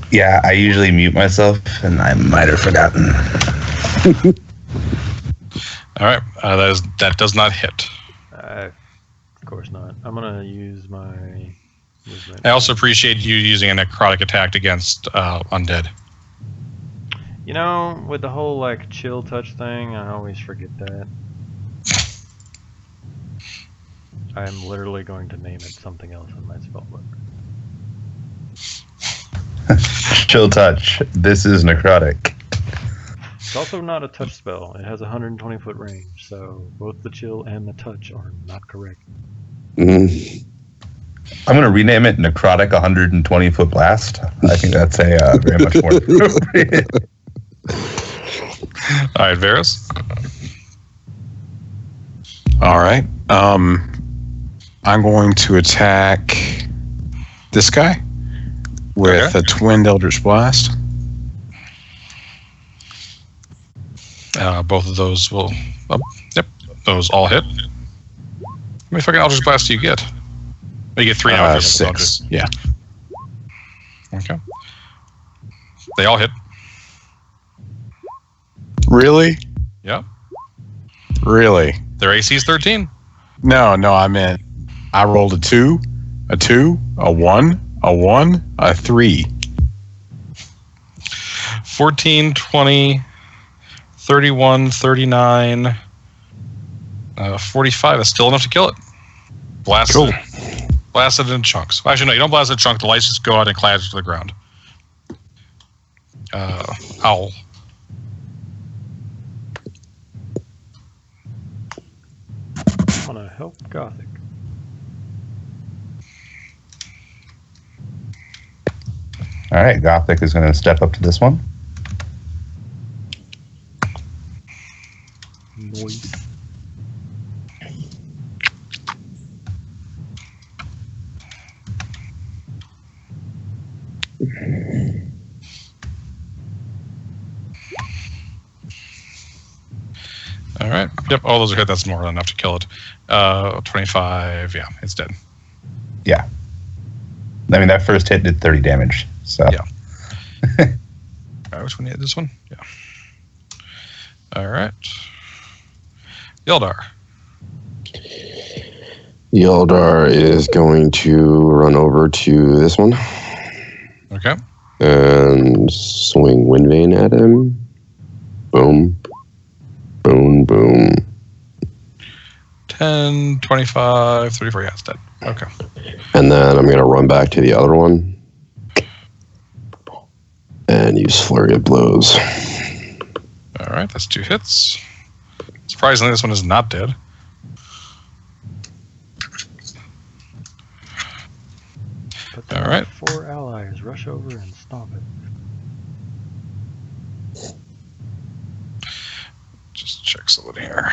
Yeah, I usually mute myself, and I might have forgotten. All right, that does not hit. Of course not. I'm gonna use my movement. I also appreciate you using a necrotic attack against undead. You know, with the whole like chill touch thing, I always forget that. I am literally going to name it something else in my spellbook. Chill touch. This is necrotic. It's also not a touch spell. It has a 120-foot range, so both the chill and the touch are not correct. Mhm. I'm going to rename it necrotic 120-foot blast. I think that's a very much more appropriate. All right, Varus. All right. I'm going to attack this guy with Okay. a Twin Eldritch Blast. Both of those will. Oh, yep, those all hit. How many fucking Eldritch Blasts do you get? Oh, you get 3 now. 6. Yeah. Okay. They all hit. Really? Yep. Really? Their AC is 13. No, I meant I rolled a 2, a 1, a 1, a 3. 14, 20, 31, 39, 45 is still enough to kill it. Blast Cool. it. Blast it in chunks. Actually, no, you don't blast it in chunks. The lights just go out and clatter to the ground. Owl. I want to help Gothic. All right, Gothic is going to step up to this one. Noise. All right. Yep, all those are hit. That's more than enough to kill it. 25. Yeah, it's dead. Yeah. I mean, that first hit did 30 damage. So Yeah. Which one hit this one? Yeah. All right. Yeldar. Yeldar is going to run over to this one Okay. and swing Windvane at him. Boom. Boom, boom. 10, 25, 34. Yeah, it's dead. Okay. And then I'm going to run back to the other one and use Flurry of Blows. All right, that's 2 hits. Surprisingly, this one is not dead. But All right. 4 allies rush over and stomp it. Just check something here.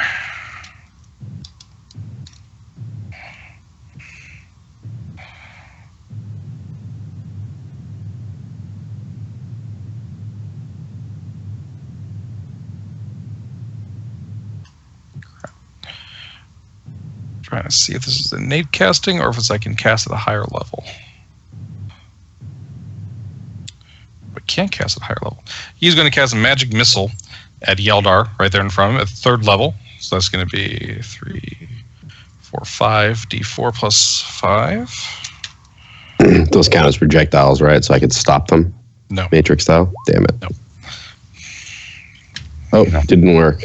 Trying to see if this is innate casting or if it's I can cast at a higher level. But can't cast at a higher level. He's going to cast a magic missile at Yeldar right there in front of him at 3rd level. So that's going to be 3, 4, 5, D4 plus 5. Those count as projectiles, right? So I could stop them? No. Matrix style? Damn it. No. Oh, didn't work.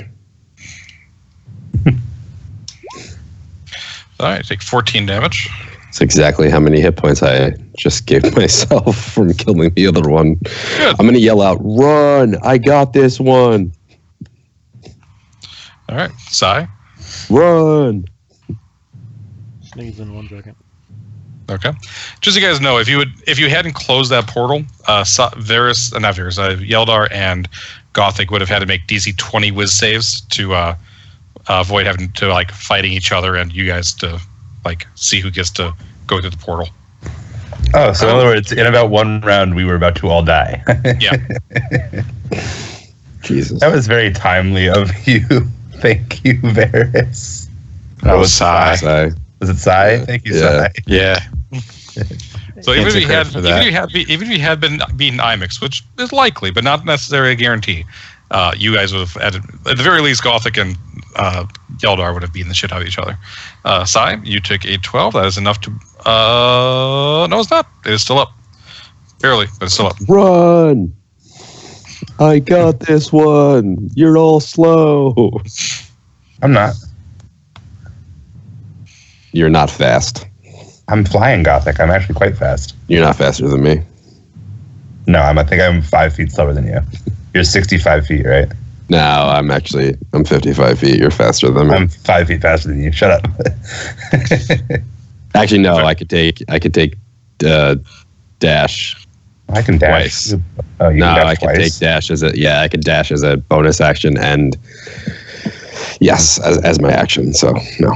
All right, take 14 damage. It's exactly how many hit points I just gave myself from killing the other one. Good. I'm going to yell out, "Run! I got this one! All right, Sai. Run!" Sneeze in 1 second. Okay. Just so you guys know, if you hadn't closed that portal, Yeldar and Gothic would have had to make DC 20 Wiz saves to avoid having to like fighting each other and you guys to like see who gets to go through the portal. Oh, so in other words, in about 1 round, we were about to all die. Yeah. Jesus. That was very timely of you. Thank you, Varus. That was Sai. Sai. Was it Sai? Thank you, Yeah. Sai. Yeah. So even if take you credit had for that. even if you had been beaten IMAX, which is likely but not necessarily a guarantee, you guys would have, at the very least, Gothic and Yeldar would have beaten the shit out of each other. Sai, you took a 12. That is enough to... no, it's not. It is still up. Barely, but it's still up. Run! I got this one. You're all slow. I'm not. You're not fast. I'm flying Gothic. I'm actually quite fast. You're not faster than me. No, I think I'm 5 feet slower than you. You're 65 feet, right? No, I'm 55 feet. You're faster than me. I'm 5 feet faster than you. Shut up. Actually, no. I could take dash. I can dash. Twice. Oh, you No, can dash I could twice. take dash as I could dash as a bonus action and yes, as my action. So no.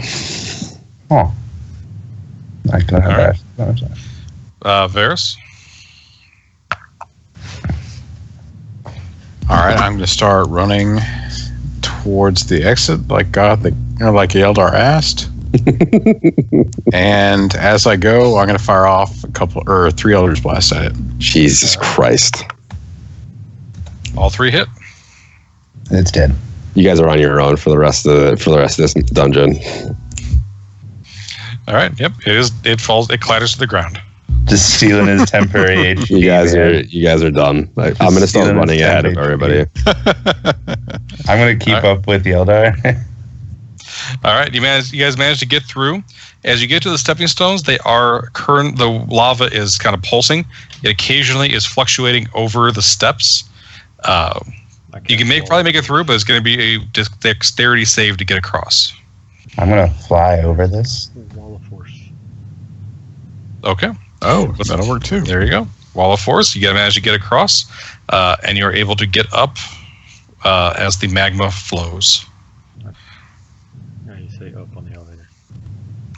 Oh. I can have All dash. No, I'm sorry. Varys? All right, I'm going to start running towards the exit like Eldar asked. And as I go, I'm going to fire off 3 Eldritch Blasts at it. Jesus Christ. All 3 hit. It's dead. You guys are on your own for the rest of this dungeon. All right. Yep. It falls. It clatters to the ground. Just stealing his temporary HP. You guys are done. I'm gonna start stealing running his ahead of HP. everybody. I'm going to keep All right. up with Yeldar. All right. You guys managed to get through. As you get to the stepping stones, the lava is kind of pulsing. It occasionally is fluctuating over the steps. You can probably make it through, but it's going to be a dexterity save to get across. I'm going to fly over this. Wall of force. Okay. Oh, that'll work too. There you go. Wall of force. You manage to get across, and you're able to get up as the magma flows. Yeah, you say up on the elevator.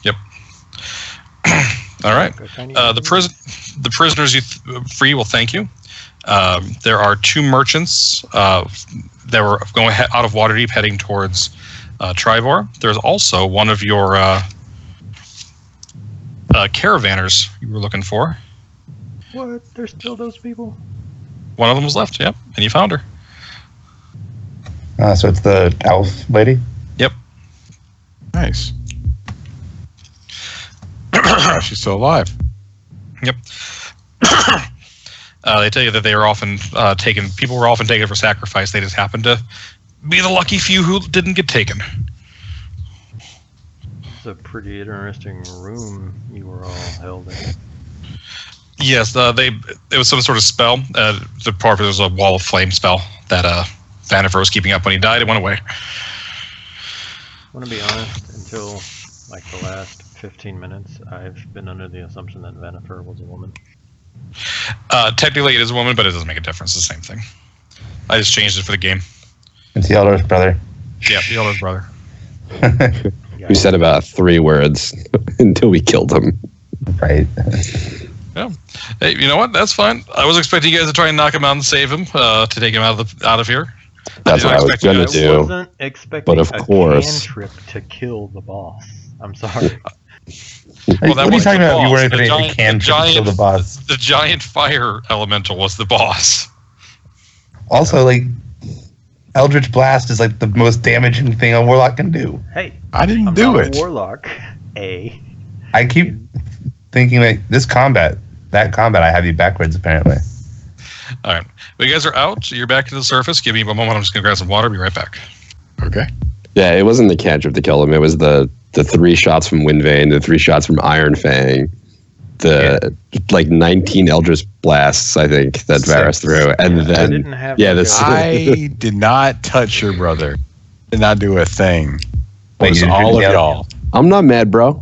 Yep. All right. Go tiny The prisoners you free will thank you. There are 2 merchants that were going out of Waterdeep heading towards Tribor. There's also one of your caravanners you were looking for. What? There's still those people? One of them was left, yep, and you found her. So it's the elf lady? Nice. She's still alive. Yep. They tell you that they are often taken. People were often taken for sacrifice. They just happened to be the lucky few who didn't get taken. It's a pretty interesting room you were all held in. Yes, it was some sort of spell. The part of it was a wall of flame spell that Vanifer was keeping up when he died. It went away. I want to be honest, until like the last 15 minutes, I've been under the assumption that Vanifer was a woman. Technically, it is a woman, but it doesn't make a difference. It's the same thing. I just changed it for the game. It's Yeldar's brother. Yeah, the older brother. Yeah, We said about 3 words until we killed him. Right. Hey, you know what? That's fine. I was expecting you guys to try and knock him out and save him, to take him out of here. That's what I was expect you gonna guys- I do. wasn't expecting but of a course- cantrip to kill the boss. I'm sorry. Well, that what are you was talking the about? You boss. weren't The even giant- a can the to kill the boss. The giant fire elemental was the boss. Also, like, Eldritch Blast is like the most damaging thing a warlock can do. Hey, I didn't I'm do not it. a warlock. A. I keep thinking like that combat, I have you backwards apparently. All right. Well, you guys are out. You're back to the surface. Give me a moment. I'm just going to grab some water. Be right back. Okay. Yeah, it wasn't the cantrip to kill him. It was the 3 shots from Windvane, the 3 shots from Iron Fang, the 19 Eldritch Blasts, I think, that Varys threw. And I then, didn't have yeah, like the a- I did not touch your brother. Did not do a thing. It Wait, was you didn't all of yell? y'all. I'm not mad, bro.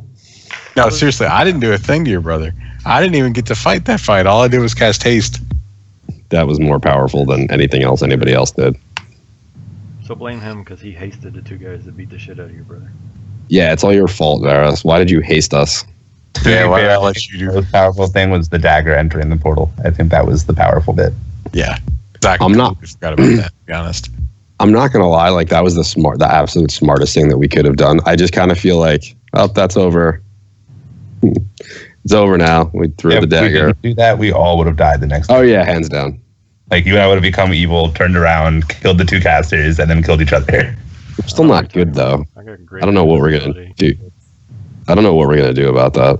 No, seriously, I didn't do a thing to your brother. I didn't even get to fight that fight. All I did was cast haste. That was more powerful than anything else anybody else did. So blame him because he hasted the 2 guys that beat the shit out of your brother. Yeah, it's all your fault, Varys. Why did you haste us? Yeah, why did I I let think you the do? most powerful thing was the dagger entering the portal. I think that was the powerful bit. Yeah, exactly. I'm not- I forgot about that. To be honest. I'm not gonna lie, like that was the absolute smartest thing that we could have done. I just kind of feel like, oh, that's over. It's over now. We threw If the we dagger. didn't do that, we all would have died the next Oh yeah, hands down. Like, you and I would have become evil, turned around, killed the two casters, and then killed each other. We're still not good though. I got great I don't know what we're gonna invisibility. do. I don't know what we're gonna do about that.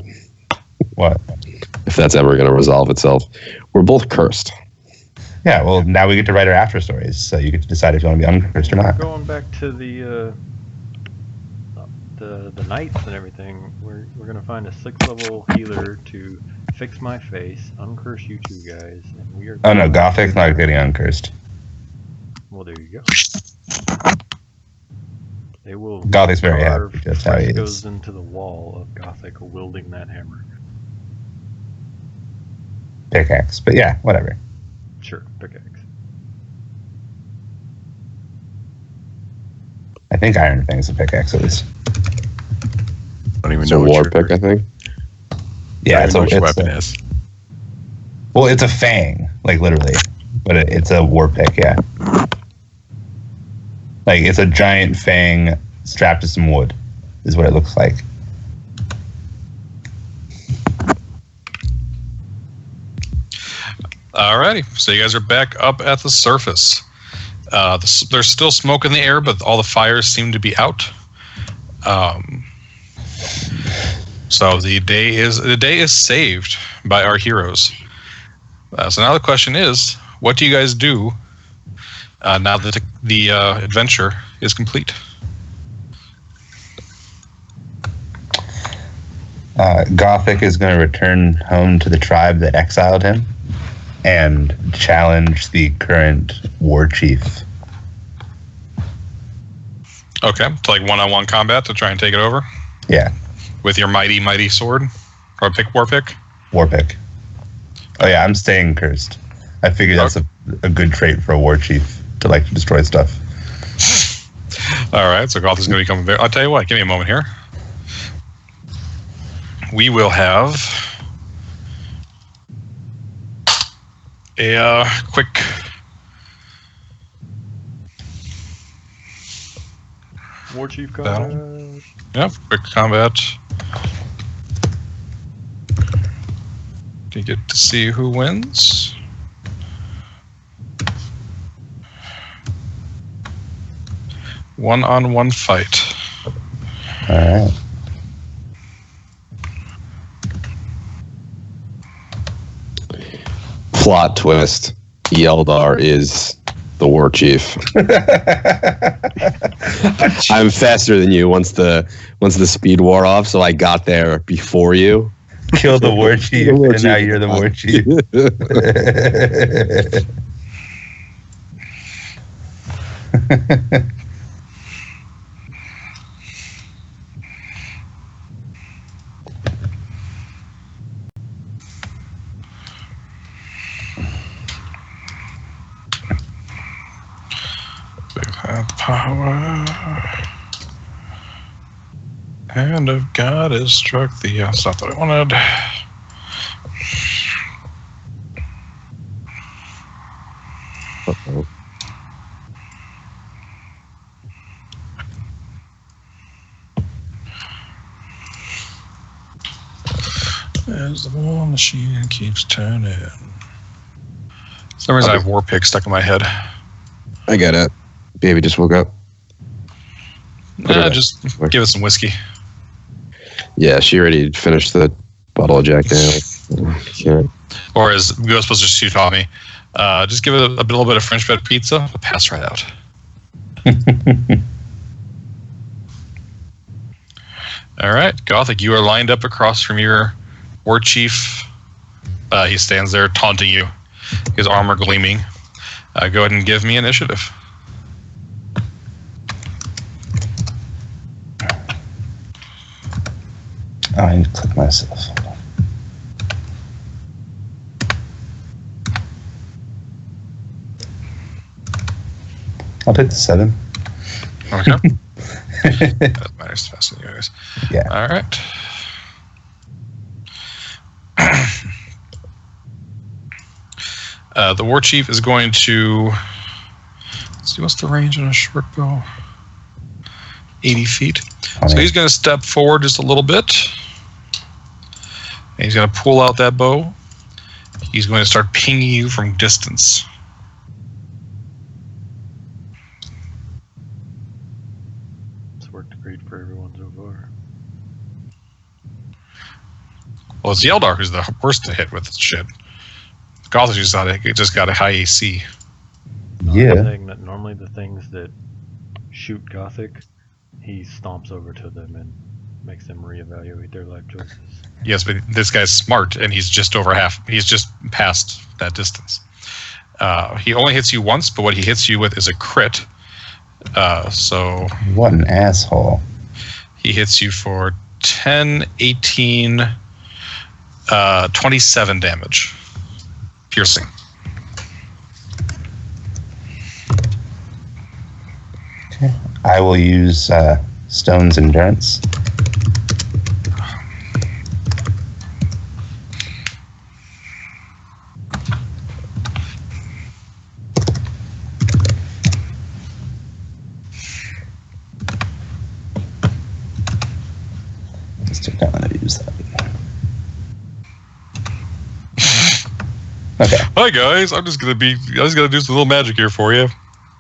What? If that's ever gonna resolve itself. We're both cursed. Yeah, well, now we get to write our after stories, so you get to decide if you want to be uncursed or not. Going back to the knights and everything, we're gonna find a 6th level healer to fix my face, uncurse you two guys, and we are. Oh no, Gothic's not getting uncursed. Well, there you go. They will. Gothic's very carve happy just how he frescoes is. into the wall of Gothic wielding that hammer. Pickaxe, but yeah, whatever. Sure, pickaxe. I think Iron Fang's a pickaxe at least. Don't even It's know a what war your- pick, I think. Yeah, don't even know what your it's weapon is. well, it's a fang, like literally, but it's a war pick. Yeah, like it's a giant fang strapped to some wood, is what it looks like. Alrighty, so you guys are back up at the surface. There's still smoke in the air, but all the fires seem to be out. So the day is saved by our heroes. So now the question is, what do you guys do now that the adventure is complete? Gothic is going to return home to the tribe that exiled him and challenge the current war chief. Okay, to like one-on-one combat to try and take it over Yeah, with your mighty sword or war pick. war pick. Oh yeah, I'm staying cursed. I figure that's a good trait for a war chief to like to destroy stuff. All right, so Goth is going to become. I'll tell you what. Give me a moment here. We will have a quick War Chief Battle. combat. quick combat. You get to see who wins. One-on-one fight. All right. Plot twist. Yeldar is the war chief. I'm faster than you once the speed wore off, so I got there before you. Kill the war chief, and now you're the war chief. Power. Hand of God has struck the. That's not what I wanted. Uh-oh. As the war machine keeps turning. For some reason, I have war pick stuck in my head. I get it. Baby just woke up. Just give us some whiskey. Yeah, she already finished the bottle of Jack Daniels. Yeah. Or as Ghostbusters 2 taught me, just give it a little bit of French bread pizza, it'll pass right out. All right, Gothic, you are lined up across from your war chief. He stands there taunting you, his armor gleaming. Go ahead and give me initiative. Oh, I need to click myself. Hold on. I'll take the 7. Okay. That matters faster than yours. Yeah. All right. The war chief is going to. Let's see, what's the range on a short bow? 80 feet. So he's going to step forward just a little bit. And he's going to pull out that bow. He's going to start pinging you from distance. odds over. Well, it's Yeldar who's the worst to hit with this shit. Gothic just got a high AC. I'm Yeah. saying that normally the things that shoot Gothic, he stomps over to them and makes them reevaluate their life choices. Yes, but this guy's smart, and he's just over half. He's just past that distance. He only hits you once, but what he hits you with is a crit. So What an asshole. he hits you for 10, 18, 27 damage. Piercing. I will use Stone's Endurance. Just did not want to use that. Okay. Hi guys, I'm just gonna do some little magic here for you.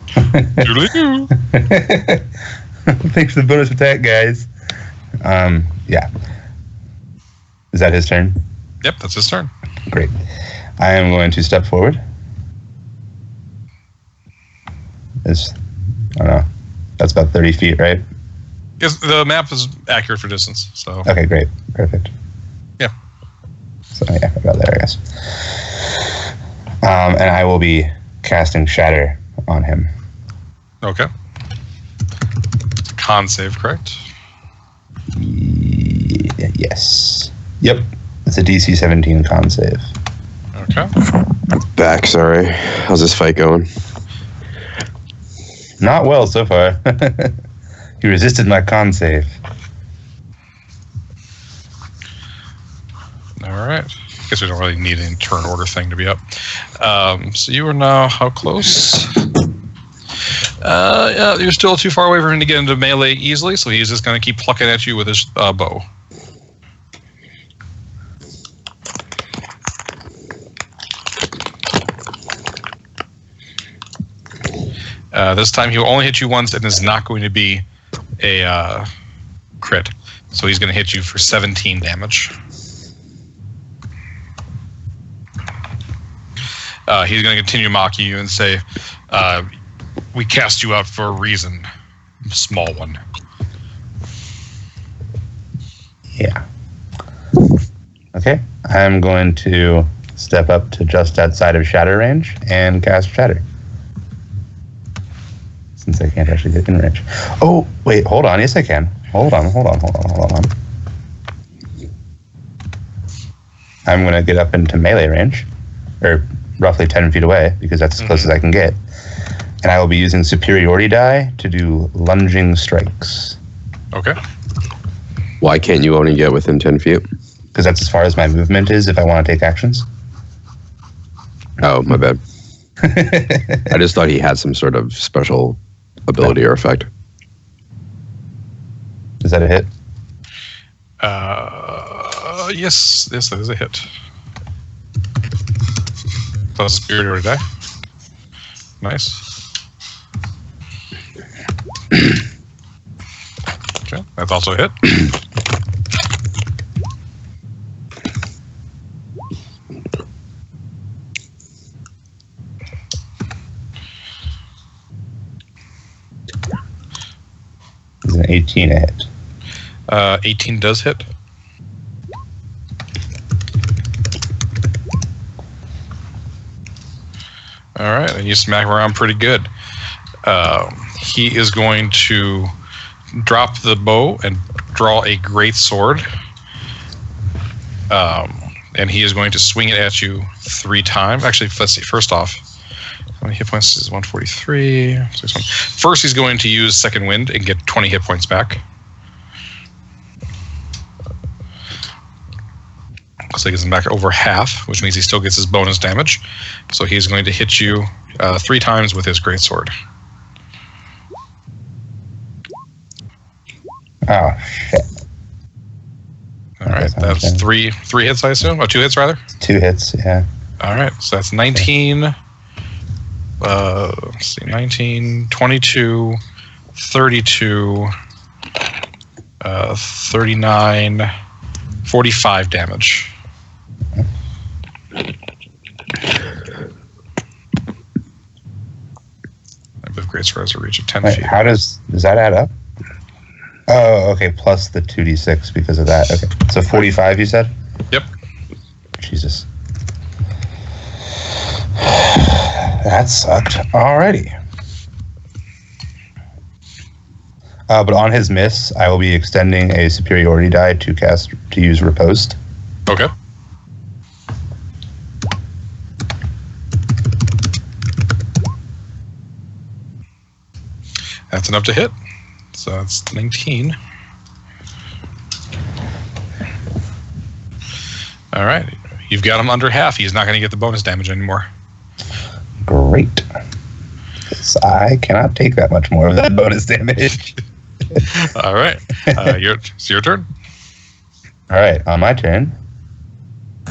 Doodly-doo. Thanks for the bonus attack, guys. Yeah. Is that his turn? Yep, that's his turn. Great. I am going to step forward. I don't know. That's about 30 feet, right? Yes, the map is accurate for distance, so Okay, great. Perfect. Yeah. So, yeah, about there, I guess. And I will be casting Shatter on him. okay. Con save, correct? Yes. Yep. It's a DC 17 con save. Okay. Back, sorry. How's this fight going? Not well so far. He resisted my con save. All right. Guess we don't really need any turn order thing to be up. So you are now how close? Yeah, you're still too far away for him to get into melee easily, so he's just going to keep plucking at you with his bow. This time he will only hit you once and is not going to be a crit. So he's going to hit you for 17 damage. He's going to continue mocking you and say, we cast you out for a reason. Small one. Yeah. Okay. I'm going to step up to just outside of Shatter range and cast Shatter. Since I can't actually get in range. Oh, wait, hold on. Yes, I can. Hold on. I'm going to get up into melee range, or roughly 10 feet away, because that's as close as I can get. And I will be using superiority die to do lunging strikes, Okay. Why can't you only get within 10 feet? because that's as far as my movement is if I want to take actions. Oh, my bad. I just thought he had some sort of special ability or effect. Is that a hit? Yes, that is a hit. Plus a spirit or die. Nice. Okay, that's also a hit. Is an 18 a hit? 18 does hit. All right, and you smack him around pretty good. He is going to drop the bow and draw a great sword. And he is going to swing it at you 3 times. Actually, let's see. First off, how many hit points is 143? First, he's going to use Second Wind and get 20 hit points back. Looks like he's back over half, which means he still gets his bonus damage. So he's going to hit you 3 times with his greatsword. Oh, shit. All right, that's three hits, I assume? Oh, 2 hits, rather? 2 hits, yeah. All right, so that's 19. Let's see, 19, 22, 32, 39, 45 damage. I believe Great Sword has a reach of 10 Wait, feet. how does that add up? Oh, okay, plus the 2d6 because of that. Okay, so 45 you said? Yep. Jesus. That sucked. Alrighty. But on his miss, I will be extending a superiority die to use Riposte. Okay. That's enough to hit. So that's 19. All right. You've got him under half. He's not going to get the bonus damage anymore. Great. 'Cause I cannot take that much more of that bonus damage. All right. It's your turn. All right, on my turn,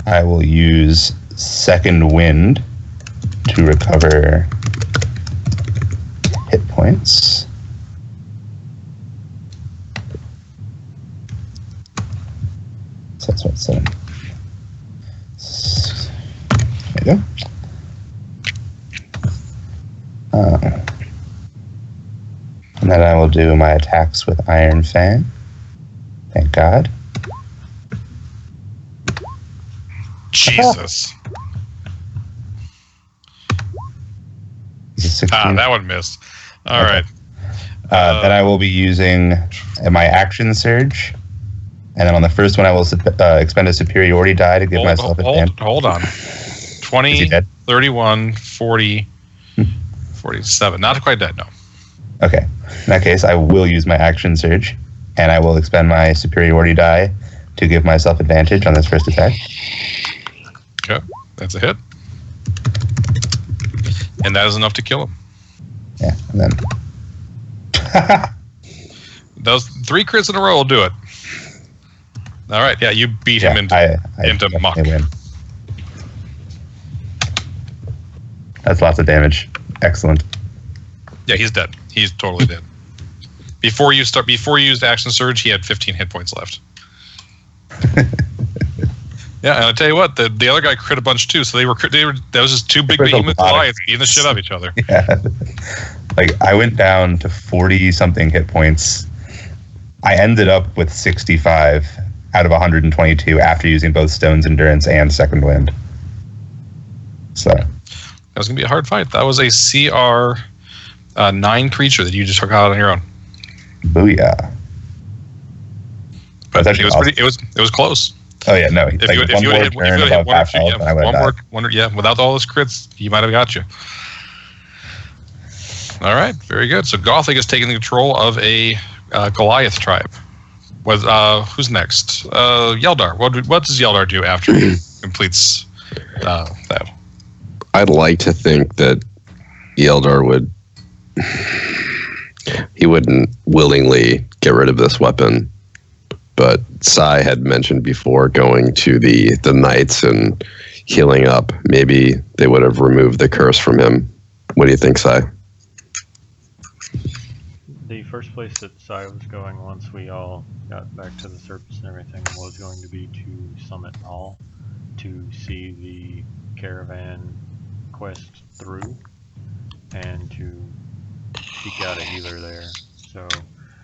I will use Second Wind to recover hit points. So that's what it's saying. There you go. And then I will do my attacks with Iron Fang. Thank God. Jesus. Is it 16? That one missed. All Okay. right. Then I will be using my action surge. And then on the first one, I will expend a superiority die to give myself advantage. Hold on. Is 20, he dead? 31, 40, 47. Not quite dead, no. Okay. In that case, I will use my action surge. And I will expend my superiority die to give myself advantage on this first attack. Okay. That's a hit. And that is enough to kill him. Yeah. And then. Those 3 crits in a row will do it. All right. Yeah, you beat him into definitely muck. win. That's lots of damage. Excellent. Yeah, he's dead. He's totally dead. Before you used action surge, he had 15 hit points left. Yeah, and I tell you what, the other guy crit a bunch too. So they were that was just 2 big There's a behemoth lot of- Goliaths beating the shit out of each other. Yeah. Like, I went down to 40 something hit points. I ended up with 65 out of 122 after using both Stone's Endurance and Second Wind. So, That was gonna be a hard fight. That was a CR 9 creature that you just took out on your own. booyah. But That's it was actually it was close. Oh, yeah, no. If like you one would more have hit turn one above or half two, health, and I would have died. without all those crits, he might have got you. All right, very good. So Gothic is taking control of a Goliath tribe. Who's next? Yeldar. What does Yeldar do after he completes that? I'd like to think that Yeldar he wouldn't willingly get rid of this weapon. But Sai had mentioned before going to the knights and healing up. Maybe they would have removed the curse from him. What do you think, Sai? The first place that Sai was going once we all got back to the surface and everything was going to be to Summit Hall to see the caravan quest through and to seek out a healer there. So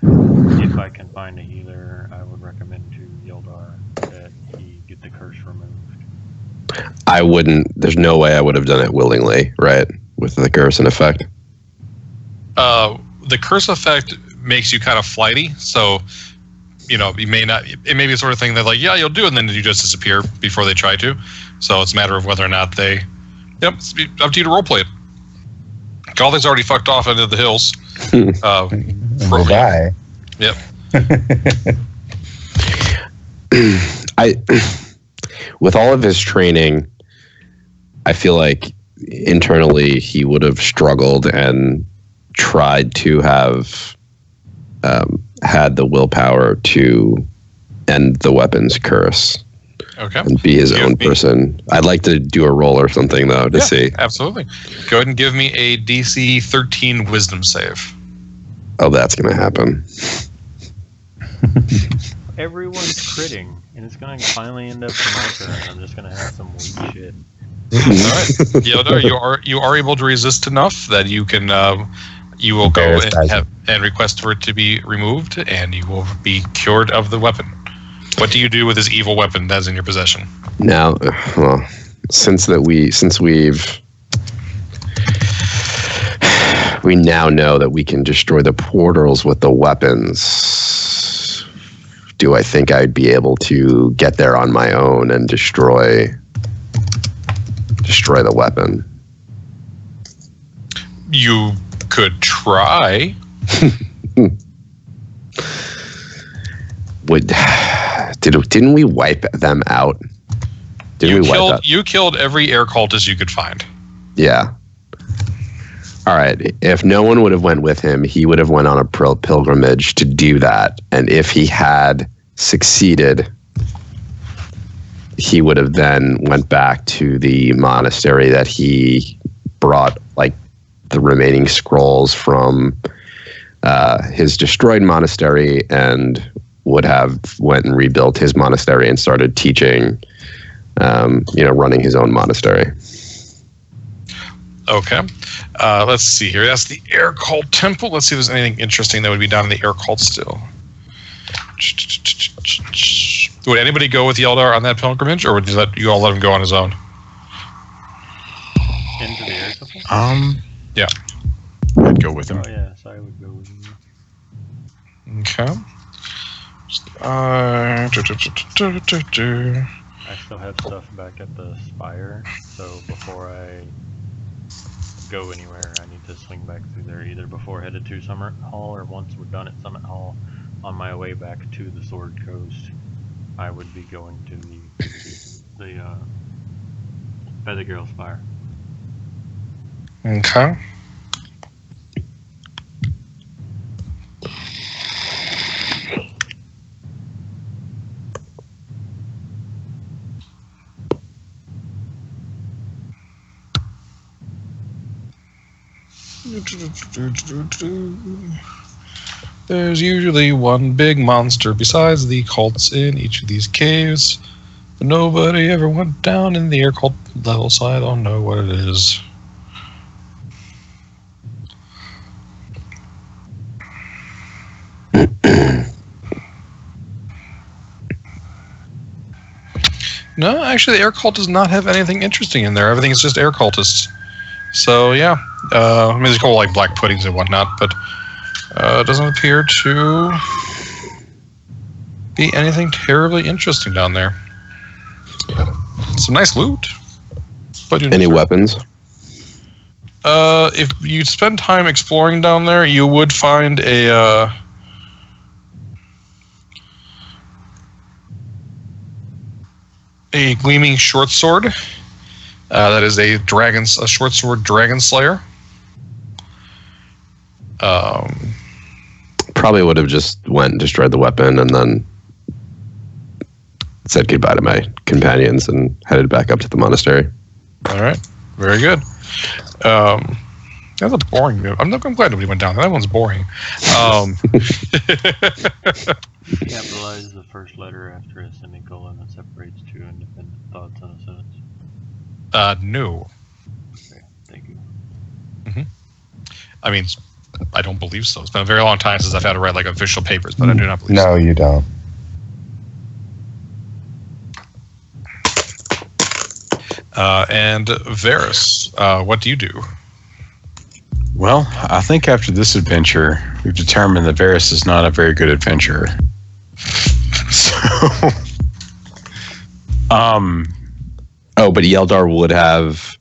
if I can find a healer, I would recommend to Yeldar that he get the curse removed. I wouldn't. There's no way I would have done it willingly, right? With the curse in effect. The curse effect makes you kind of flighty, so you may not. It may be the sort of thing that, like, yeah, you'll do it, and then you just disappear before they try to. So it's a matter of whether or not they. Yep, it's up to you to roleplay it. Gothic's already fucked off into the hills. We'll die. Yep. With all of his training, I feel like internally he would have struggled and tried to have had the willpower to end the weapon's curse Okay. and be his own person. I'd like to do a roll or something, though, to see. Absolutely. Go ahead and give me a DC 13 Wisdom save. Oh, that's going to happen. Everyone's critting, and it's gonna finally end up in my turn. I'm just gonna have some weak shit. All right, Yodar, you are able to resist enough that you can you will go and request for it to be removed, and you will be cured of the weapon. What do you do with this evil weapon that's in your possession? Now, well, we now know that we can destroy the portals with the weapons. Do I think I'd be able to get there on my own and destroy the weapon? You could try. Didn't we wipe them out? You killed every air cultist you could find. Yeah. All right. If no one would have went with him, he would have went on a pilgrimage to do that. And if he had succeeded, he would have then went back to the monastery that he brought, like, the remaining scrolls from his destroyed monastery, and would have went and rebuilt his monastery and started teaching, running his own monastery. Okay. Let's see here. That's the Air Cult Temple. Let's see if there's anything interesting that would be done in the Air Cult still. Would anybody go with Yeldar on that pilgrimage, or would you all let him go on his own? Into the air temple? Yeah. I'd go with him. Oh yeah, so I would go with him. Okay. I still have stuff back at the Spire, so before I go anywhere, I need to swing back through there either before headed to Summit Hall, or once we're done at Summit Hall, on my way back to the Sword Coast, I would be going to the Feathergirl Spire. Okay. There's usually one big monster besides the cults in each of these caves, but nobody ever went down in the air cult level, so I don't know what it is. No, actually, the air cult does not have anything interesting in there. Everything is just air cultists. So yeah, I mean, there's a couple like black puddings and whatnot, but it doesn't appear to be anything terribly interesting down there. Some nice loot. But any weapons? If you spend time exploring down there, you would find a gleaming short sword. That is a short sword dragon slayer. Probably would have just went and destroyed the weapon and then said goodbye to my companions and headed back up to the monastery. All right, very good. That's a boring move. I'm glad nobody went down there. That one's boring. Capitalize the first letter after a semicolon that separates two independent thoughts in a sentence. No. Okay, thank you. I mean, I don't believe so. It's been a very long time since I've had to write like official papers, but I do not believe so. No, you don't. And Varys, what do you do? Well, I think after this adventure, we've determined that Varys is not a very good adventurer. So, Oh, but Yeldar would have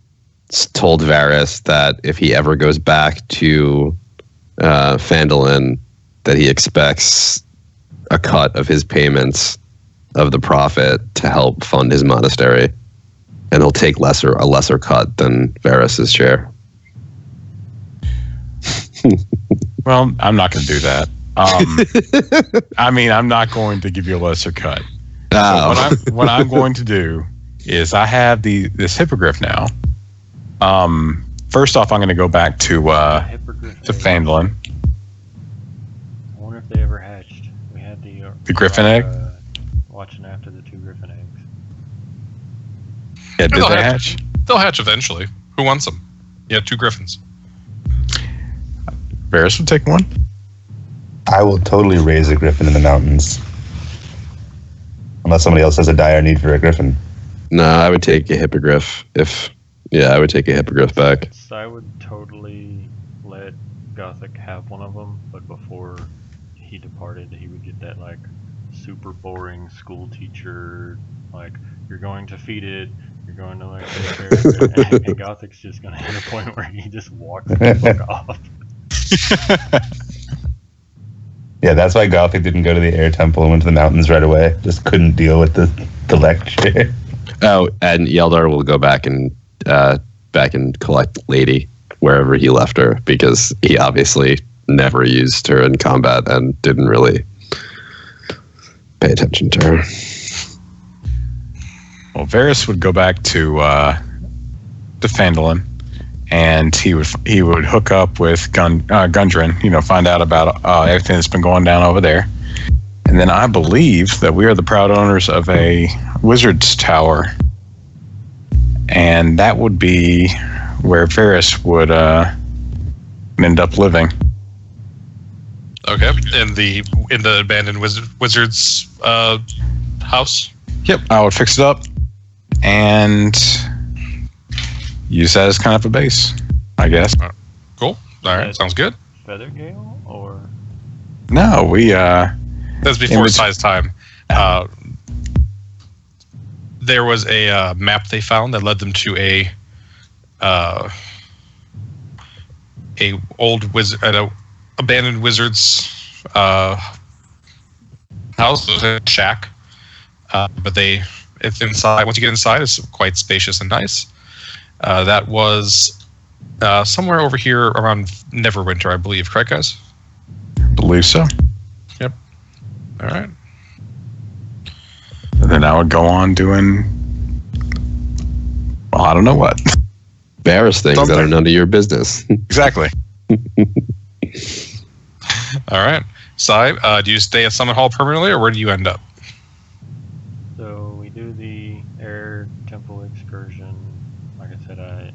told Varys that if he ever goes back to Phandalin, that he expects a cut of his payments of the profit to help fund his monastery, and he'll take a lesser cut than Varys' share. well, I'm not going to do that. I mean, I'm not going to give you a lesser cut. Oh. What I'm going to do is I have this hippogriff now. First off, I'm going to go back to Hippogriff Phandalin. I wonder if they ever hatched. We had the The Griffin egg? Watching after the 2 Griffin eggs. Yeah, did They'll they hatch. hatch? They'll hatch eventually. Who wants them? Yeah, 2 griffins. Varys would take one. I will totally raise a griffin in the mountains. Unless somebody else has a dire need for a griffin. No, I would take a hippogriff I would take a hippogriff back. So I would totally let Gothic have one of them, but before he departed, he would get that like super boring school teacher, like you're going to feed it, you're going to like take care of it, and Gothic's just gonna hit a point where he just walks the fuck off. Yeah, that's why Gothic didn't go to the air temple and went to the mountains right away. Just couldn't deal with the lecture. Oh, and Yeldar will go back and collect Lady wherever he left her, because he obviously never used her in combat and didn't really pay attention to her. Well, Varys would go back to Phandalin, and he would hook up with Gundren, find out about everything that's been going down over there. And then I believe that we are the proud owners of a wizard's tower, and that would be where Varys would end up living. Okay, in the abandoned wizard's house. Yep, I would fix it up and use that as kind of a base, I guess. Cool. All right, sounds good. Feathergale or No, we That's before size time. There was a map they found that led them to a abandoned wizard's house, a shack. But it's inside. Once you get inside, it's quite spacious and nice. That was somewhere over here around Neverwinter, I believe. Correct, guys? believe so. Yep. All right. And then I would go on doing, well, I don't know what. Varys things that are none of your business. Exactly. All right. Sai, do you stay at Summit Hall permanently, or where do you end up? so we do the air temple excursion. Like I said, I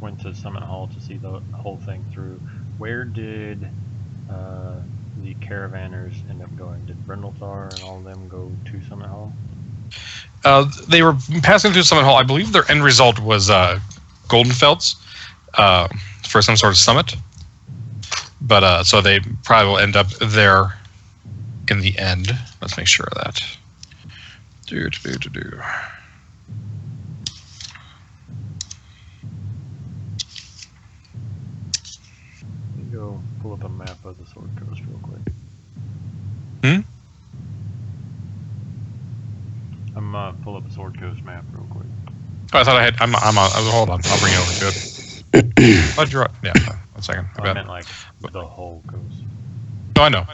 went to Summit Hall to see the whole thing through. Where did the caravanners end up going? Did Brindlethar and all of them go to Summit Hall? They were passing through Summit Hall. I believe their end result was Goldenfelds for some sort of summit. But so they probably will end up there in the end. Let's make sure of that. Do. Let me go pull up a map of the Sword Coast real quick. I'm pull up a Sword Coast map real quick. Oh, I thought I had. Hold on. I'll bring it over to it. Oh, you're right. Yeah. 1 second. Oh, I meant like the whole coast. No, I know.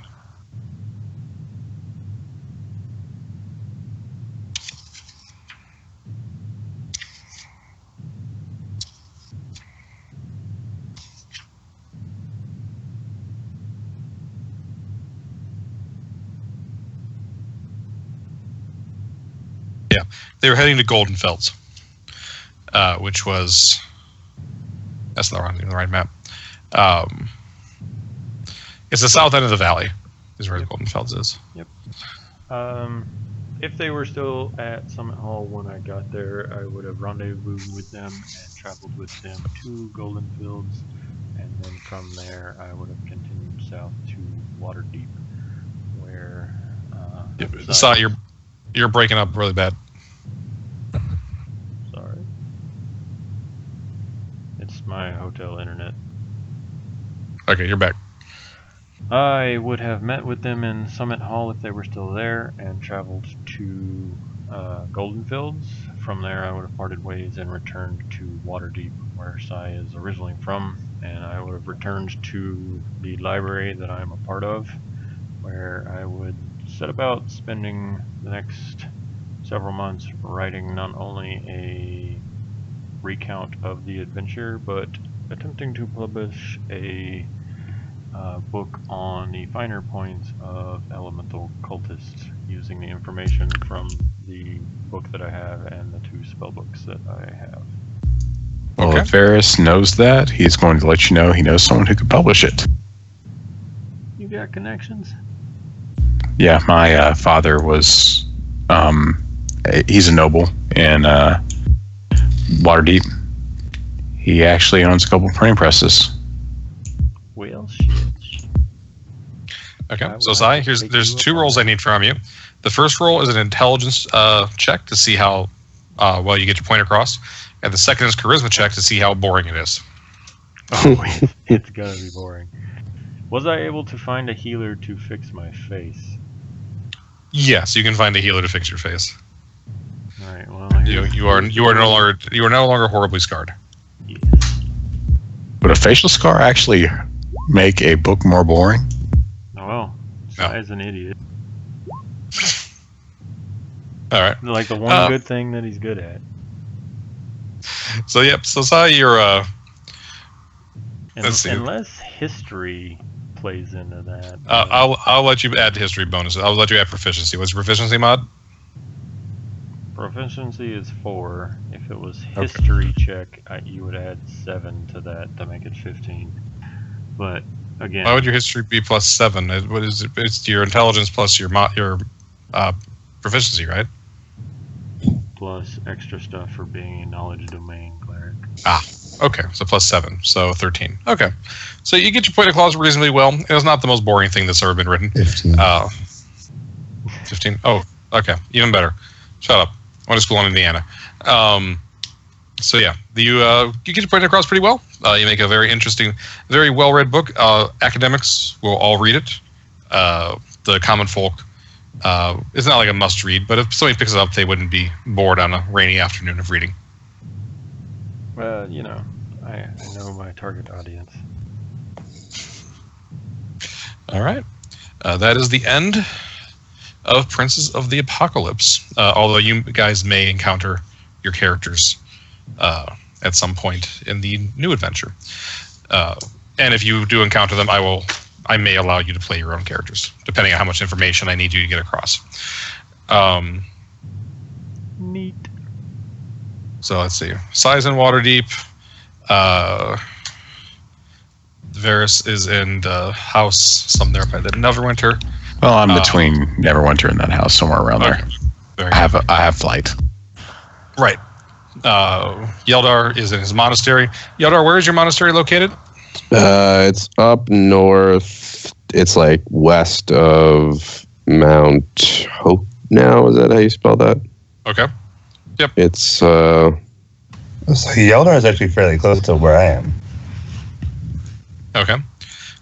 Yeah, they were heading to Goldenfelds, which was that's not the right map. It's the south end of the valley, is where the Goldenfelds is. If they were still at Summit Hall when I got there, I would have rendezvoused with them and traveled with them to Goldenfields, and then from there I would have continued south to Waterdeep, where Sai, you're breaking up really bad. sorry, it's my hotel internet. Okay, you're back. I would have met with them in Summit Hall if they were still there and traveled to Goldenfields. From there, I would have parted ways and returned to Waterdeep, where Sai is originally from, and I would have returned to the library that I'm a part of, where I would set about spending the next several months writing not only a recount of the adventure, but attempting to publish a book on the finer points of elemental cultists using the information from the book that I have and the 2 spell books that I have. Well, Okay. if Varys knows that, he's going to let you know he knows someone who could publish it. You got connections? Yeah, my father was, he's a noble in Waterdeep. He actually owns a couple printing presses. Well, shit. Okay. I So will Sai, have to take there's you 2 up on rolls I that. need from you. The first roll is an intelligence check to see how well you get your point across, and the second is charisma check to see how boring it is. Oh, it's gonna be boring. Was I able to find a healer to fix my face? Yes, you can find a healer to fix your face. All right. Well, You are no longer horribly scarred. Yes. Would a facial scar actually make a book more boring? Oh, well, Sai's an idiot. All right. Like the one good thing that he's good at. So yep. So Sai, you're Let's see. Unless history plays into that. I'll let you add history bonuses. I'll let you add proficiency. What's your proficiency mod? Proficiency is 4. If it was history check, you would add 7 to that to make it 15. But again, Why would your history be +7? What is it? It's your intelligence plus your proficiency, right? plus extra stuff for being a knowledge domain cleric. Okay, so +7, so 13. Okay, so you get your point across reasonably well. It's not the most boring thing that's ever been written. 15. 15. Oh, okay, even better. Shut up. I went to school in Indiana. So yeah, you get your point across pretty well. You make a very interesting, very well-read book. Academics will all read it. The common folk, it's not like a must-read, but if somebody picks it up, they wouldn't be bored on a rainy afternoon of reading. Well, you know, I know my target audience. All right, that is the end of Princes of the Apocalypse. Although you guys may encounter your characters at some point in the new adventure, and if you do encounter them, I may allow you to play your own characters, depending on how much information I need you to get across. Neat. So let's see. Sai's in Waterdeep. Varys is in the house somewhere by the Neverwinter. Well, I'm between Neverwinter and that house, somewhere around there. Very I have flight. Right. Yeldar is in his monastery. Yeldar, where is your monastery located? It's up north. It's like west of Mount Hope now. Is that how you spell that? Okay. It's So Yeldar is actually fairly close to where I am. Okay.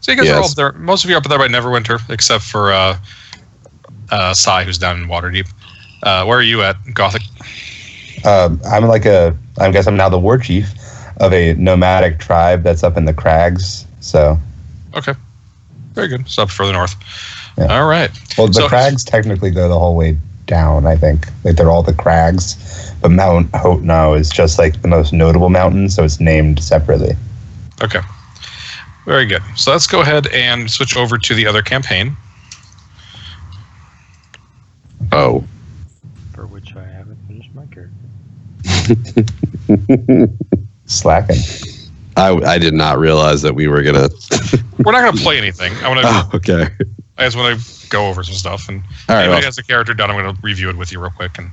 So you guys are all Yes. up there. Most of you are up there by Neverwinter, except for Sai, who's down in Waterdeep. Where are you at, Gothic? I guess I'm now the war chief of a nomadic tribe that's up in the crags. So, Okay. Very good. So up further north. Yeah. All right. well, the So- crags technically go the whole way down, I think. Like they're all the crags. But Mount Hotno is just like the most notable mountain, so it's named separately. Okay. Very good. So let's go ahead and switch over to the other campaign. oh. For which I haven't finished my character. Slacking. I did not realize that we were gonna. We're not going to play anything. Oh, okay. I just want to go over some stuff. And All right. anybody Well, has a character done, I'm going to review it with you real quick. And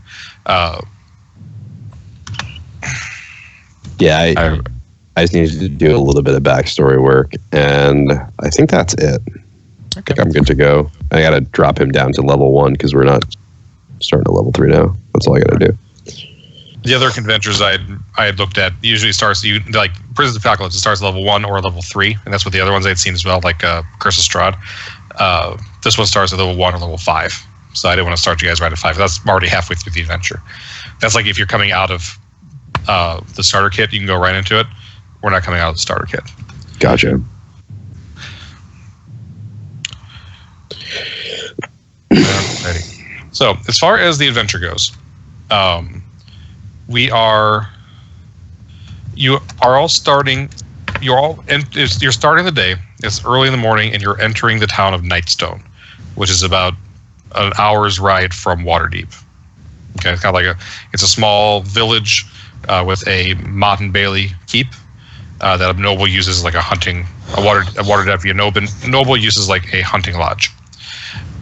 yeah, I just needed to do a little bit of backstory work, and I think that's it. I think I'm good to go. I got to drop him down to level 1 because we're not starting at level 3 now. That's all I got to do. the other adventures I had looked at usually starts like Prisons of Apocalypse. It starts at level 1 or level 3, and that's what the other ones I'd seen as well, like Curse of Strahd. This one starts at level 1 or level 5, so I didn't want to start you guys right at 5. That's already halfway through the adventure. That's like if you're coming out of the starter kit, you can go right into it. We're not coming out of the starter kit. Gotcha. Alrighty. So as far as the adventure goes, you are all starting. You're starting the day It's early in the morning, and you're entering the town of Nightstone, which is about an hour's ride from Waterdeep. Okay, it's kind of like it's a small village with a Mott and Bailey keep that a noble uses like a Waterdeep noble uses like a hunting lodge,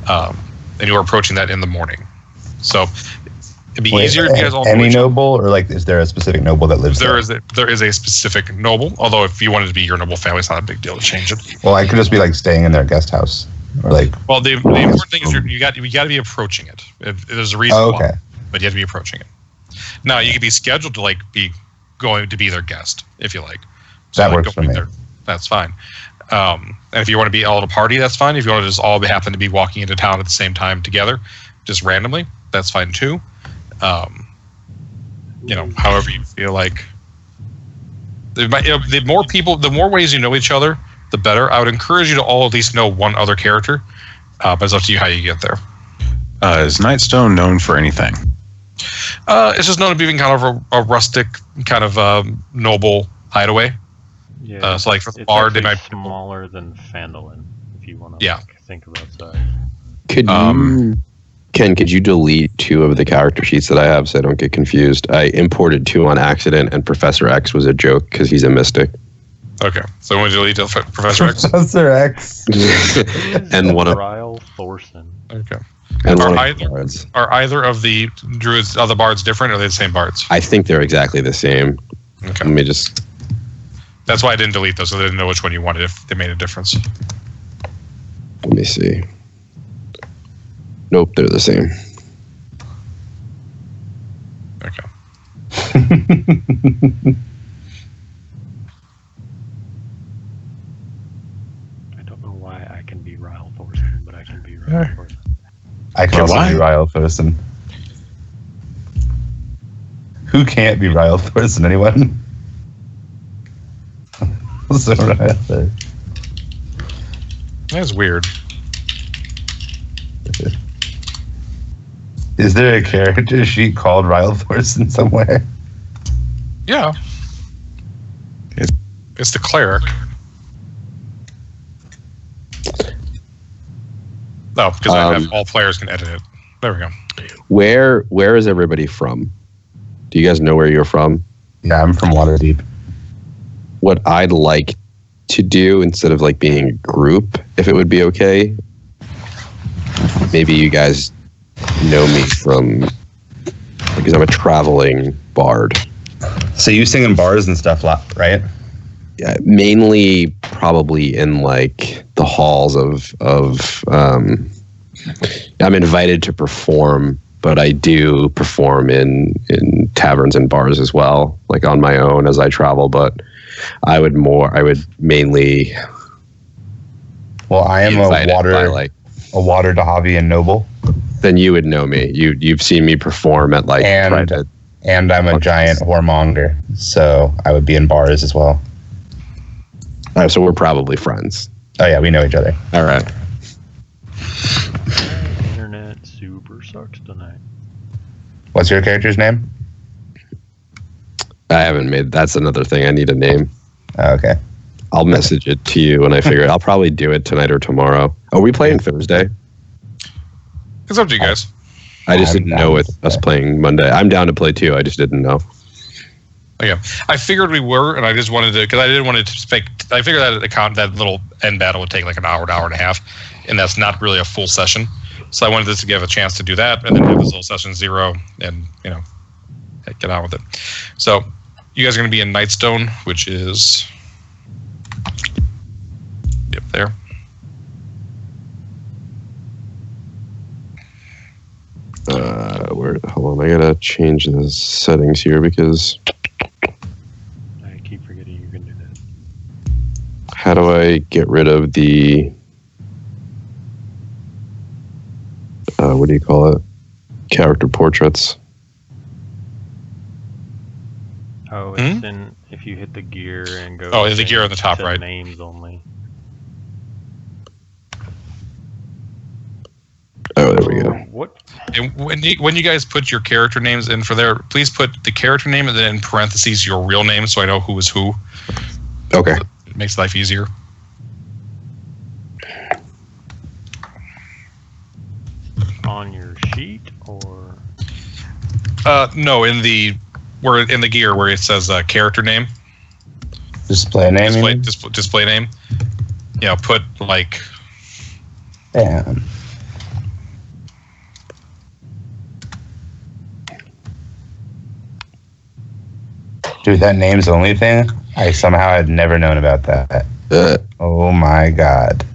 and you are approaching that in the morning. So it'd be easier if you guys all any noble, or like is there a specific noble that lives there? There is a specific noble. Although if you wanted to be your noble family, it's not a big deal to change it. Well, I could just be like staying in their guest house, or like. Well, the important thing is you got to be approaching it. There's a reason why, but you have to be approaching it. Now you could be scheduled to like be going to be their guest if you like. So, that works for me. That's fine. And if you want to be all at a party, that's fine. If you want to just all happen to be walking into town at the same time together, just randomly, that's fine too. However you feel like. The more people, the more ways you know each other, the better. I would encourage you to all at least know one other character, but it's up to you how you get there. Is Nightstone known for anything? It's just known to be kind of a rustic, kind of noble hideaway. Yeah, so like for the bard, they might be smaller than Phandalin, if you want to think about that. Could you delete 2 of the character sheets that I have so I don't get confused? I imported 2 on accident, and Professor X was a joke because he's a mystic. Okay, so when you delete Professor X? Professor X. And one of Ryle Thorson. Okay. And are either of the druids, other bards different, or are they the same bards? I think they're exactly the same. Okay. Let me just. That's why I didn't delete those, so I didn't know which one you wanted if they made a difference. Let me see. Nope, they're the same. Okay. I don't know why I can be Ryle Thorson, but I can be Ryle Thorson. I can also be Ryle Thorson. Who can't be Ryle Thorson? Anyone? So Ryle. That's weird. Is there a character sheet called Ryle Thorson somewhere? Yeah. It's the cleric. No, because I have all players can edit it. There we go. Where is everybody from? Do you guys know where you're from? Yeah, I'm from Waterdeep. What I'd like to do instead of like being a group, if it would be okay, maybe you guys know me from because I'm a traveling bard. So you sing in bars and stuff, right? Yeah, mainly probably in like the halls of I'm invited to perform, but I do perform in taverns and bars as well, like on my own as I travel, but I would mainly. Well, I am a water Dahavian noble. Then you would know me. You've seen me perform at like and I'm a giant whoremonger, so I would be in bars as well. All right, so we're probably friends. Oh yeah, we know each other. All right. Internet super sucks tonight. What's your character's name? I haven't made. That's another thing. I need a name. Oh, okay. I'll message it to you when I figure it. I'll probably do it tonight or tomorrow. Are we playing Thursday? It's up to you guys. I just didn't know with us playing Monday. I'm down to play too. I just didn't know. Okay, I figured we were, and I just wanted to because I didn't want to I figured that little end battle would take like an hour and a half, and that's not really a full session. So I wanted this to give a chance to do that, and then have this little session 0, and get on with it. So you guys are going to be in Nightstone, which is there. Hold on, I gotta change the settings here because I keep forgetting you can do that. how do I get rid of the what do you call it? Character portraits. Oh, it's in if you hit the gear and go. Oh, the gear on the top right. Names only. Oh, there we go. What? And when you guys put your character names in for there, please put the character name and then in parentheses your real name so I know who is who. Okay. It makes life easier. on your sheet or? No, in the gear where it says character name. Display name. Display name. Yeah, put like. Damn. Dude, that names only thing. I somehow had never known about that. Oh my god.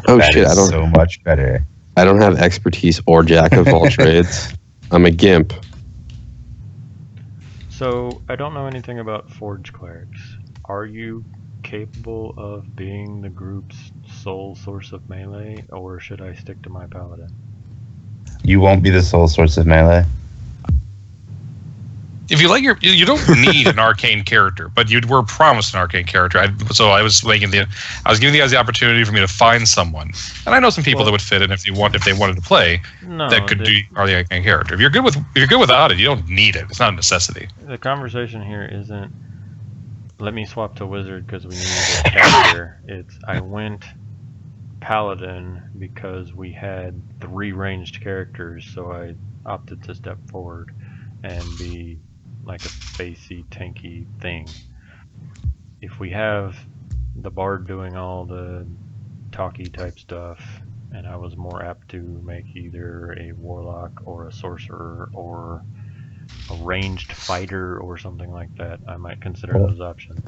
Oh That shit! is I don't. so much better. I don't have expertise or jack of all trades. I'm a gimp. So I don't know anything about Forge Clerics. Are you capable of being the group's sole source of melee, or should I stick to my paladin? You won't be the sole source of melee. If you like you don't need an arcane character, but you were promised an arcane character. I was giving you guys the opportunity for me to find someone, and I know some people that would fit in if they wanted to play. No, that could do the arcane character. If you're good without it, you don't need it. It's not a necessity. The conversation here isn't let me swap to wizard because we need a character. It's I went paladin because we had 3 ranged characters, so I opted to step forward and be like a spacey, tanky thing. If we have the bard doing all the talky type stuff, and I was more apt to make either a warlock or a sorcerer or a ranged fighter or something like that, I might consider those options.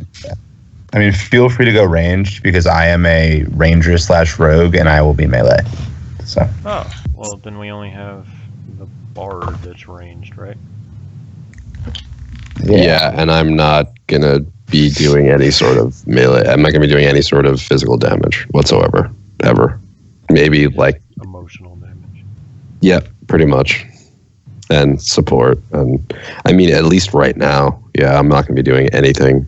I mean, feel free to go ranged because I am a ranger / rogue and I will be melee. So. Oh, well then we only have the bard that's ranged, right? Yeah, and I'm not gonna be doing any sort of melee. I'm not gonna be doing any sort of physical damage whatsoever, ever. Maybe like Emotional damage. yeah, pretty much, and support. And I mean, at least right now, yeah, I'm not gonna be doing anything.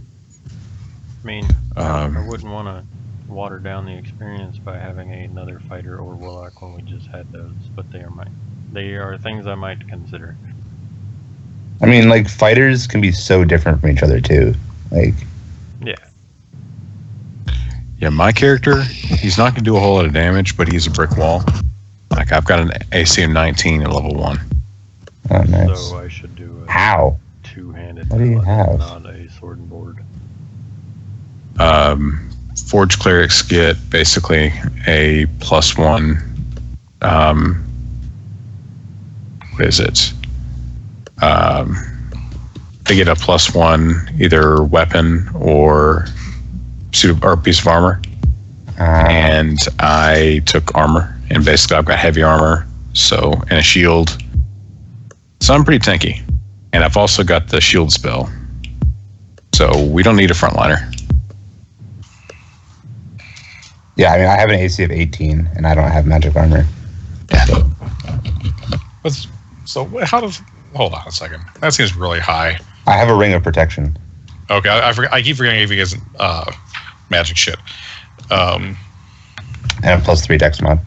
I mean, I wouldn't want to water down the experience by having another fighter or warlock when we just had those, but they are things I might consider. I mean, like, fighters can be so different from each other, too. Like, Yeah, my character, he's not going to do a whole lot of damage, but he's a brick wall. Like, I've got an AC of 19 at level 1. oh, nice. So I should do a How? two-handed What do you paladin, have? not a sword and board. Forge clerics get basically a +1. What is it? They get a +1 either weapon or piece of armor. And I took armor, and basically I've got heavy armor, and a shield. So I'm pretty tanky, and I've also got the shield spell. So we don't need a frontliner. Yeah, I mean, I have an AC of 18, and I don't have magic armor. Hold on a second. That seems really high. I have a ring of protection. Okay, I keep forgetting if you guys magic shit. And a +3 dex mod.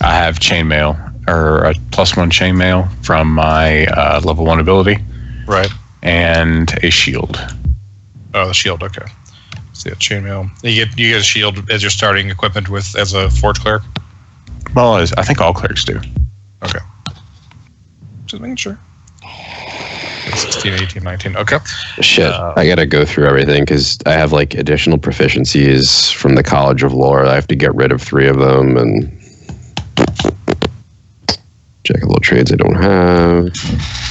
I have chainmail, or a +1 chainmail from my level 1 ability. Right. And a shield. Oh, the shield. Okay. See a chainmail. You get a shield as your starting equipment as a forge cleric. Well, I think all clerics do. Okay. Just making sure. 16, 18, 19. Okay. Shit, I gotta go through everything because I have like additional proficiencies from the College of Lore. I have to get rid of 3 of them and check a little trades I don't have.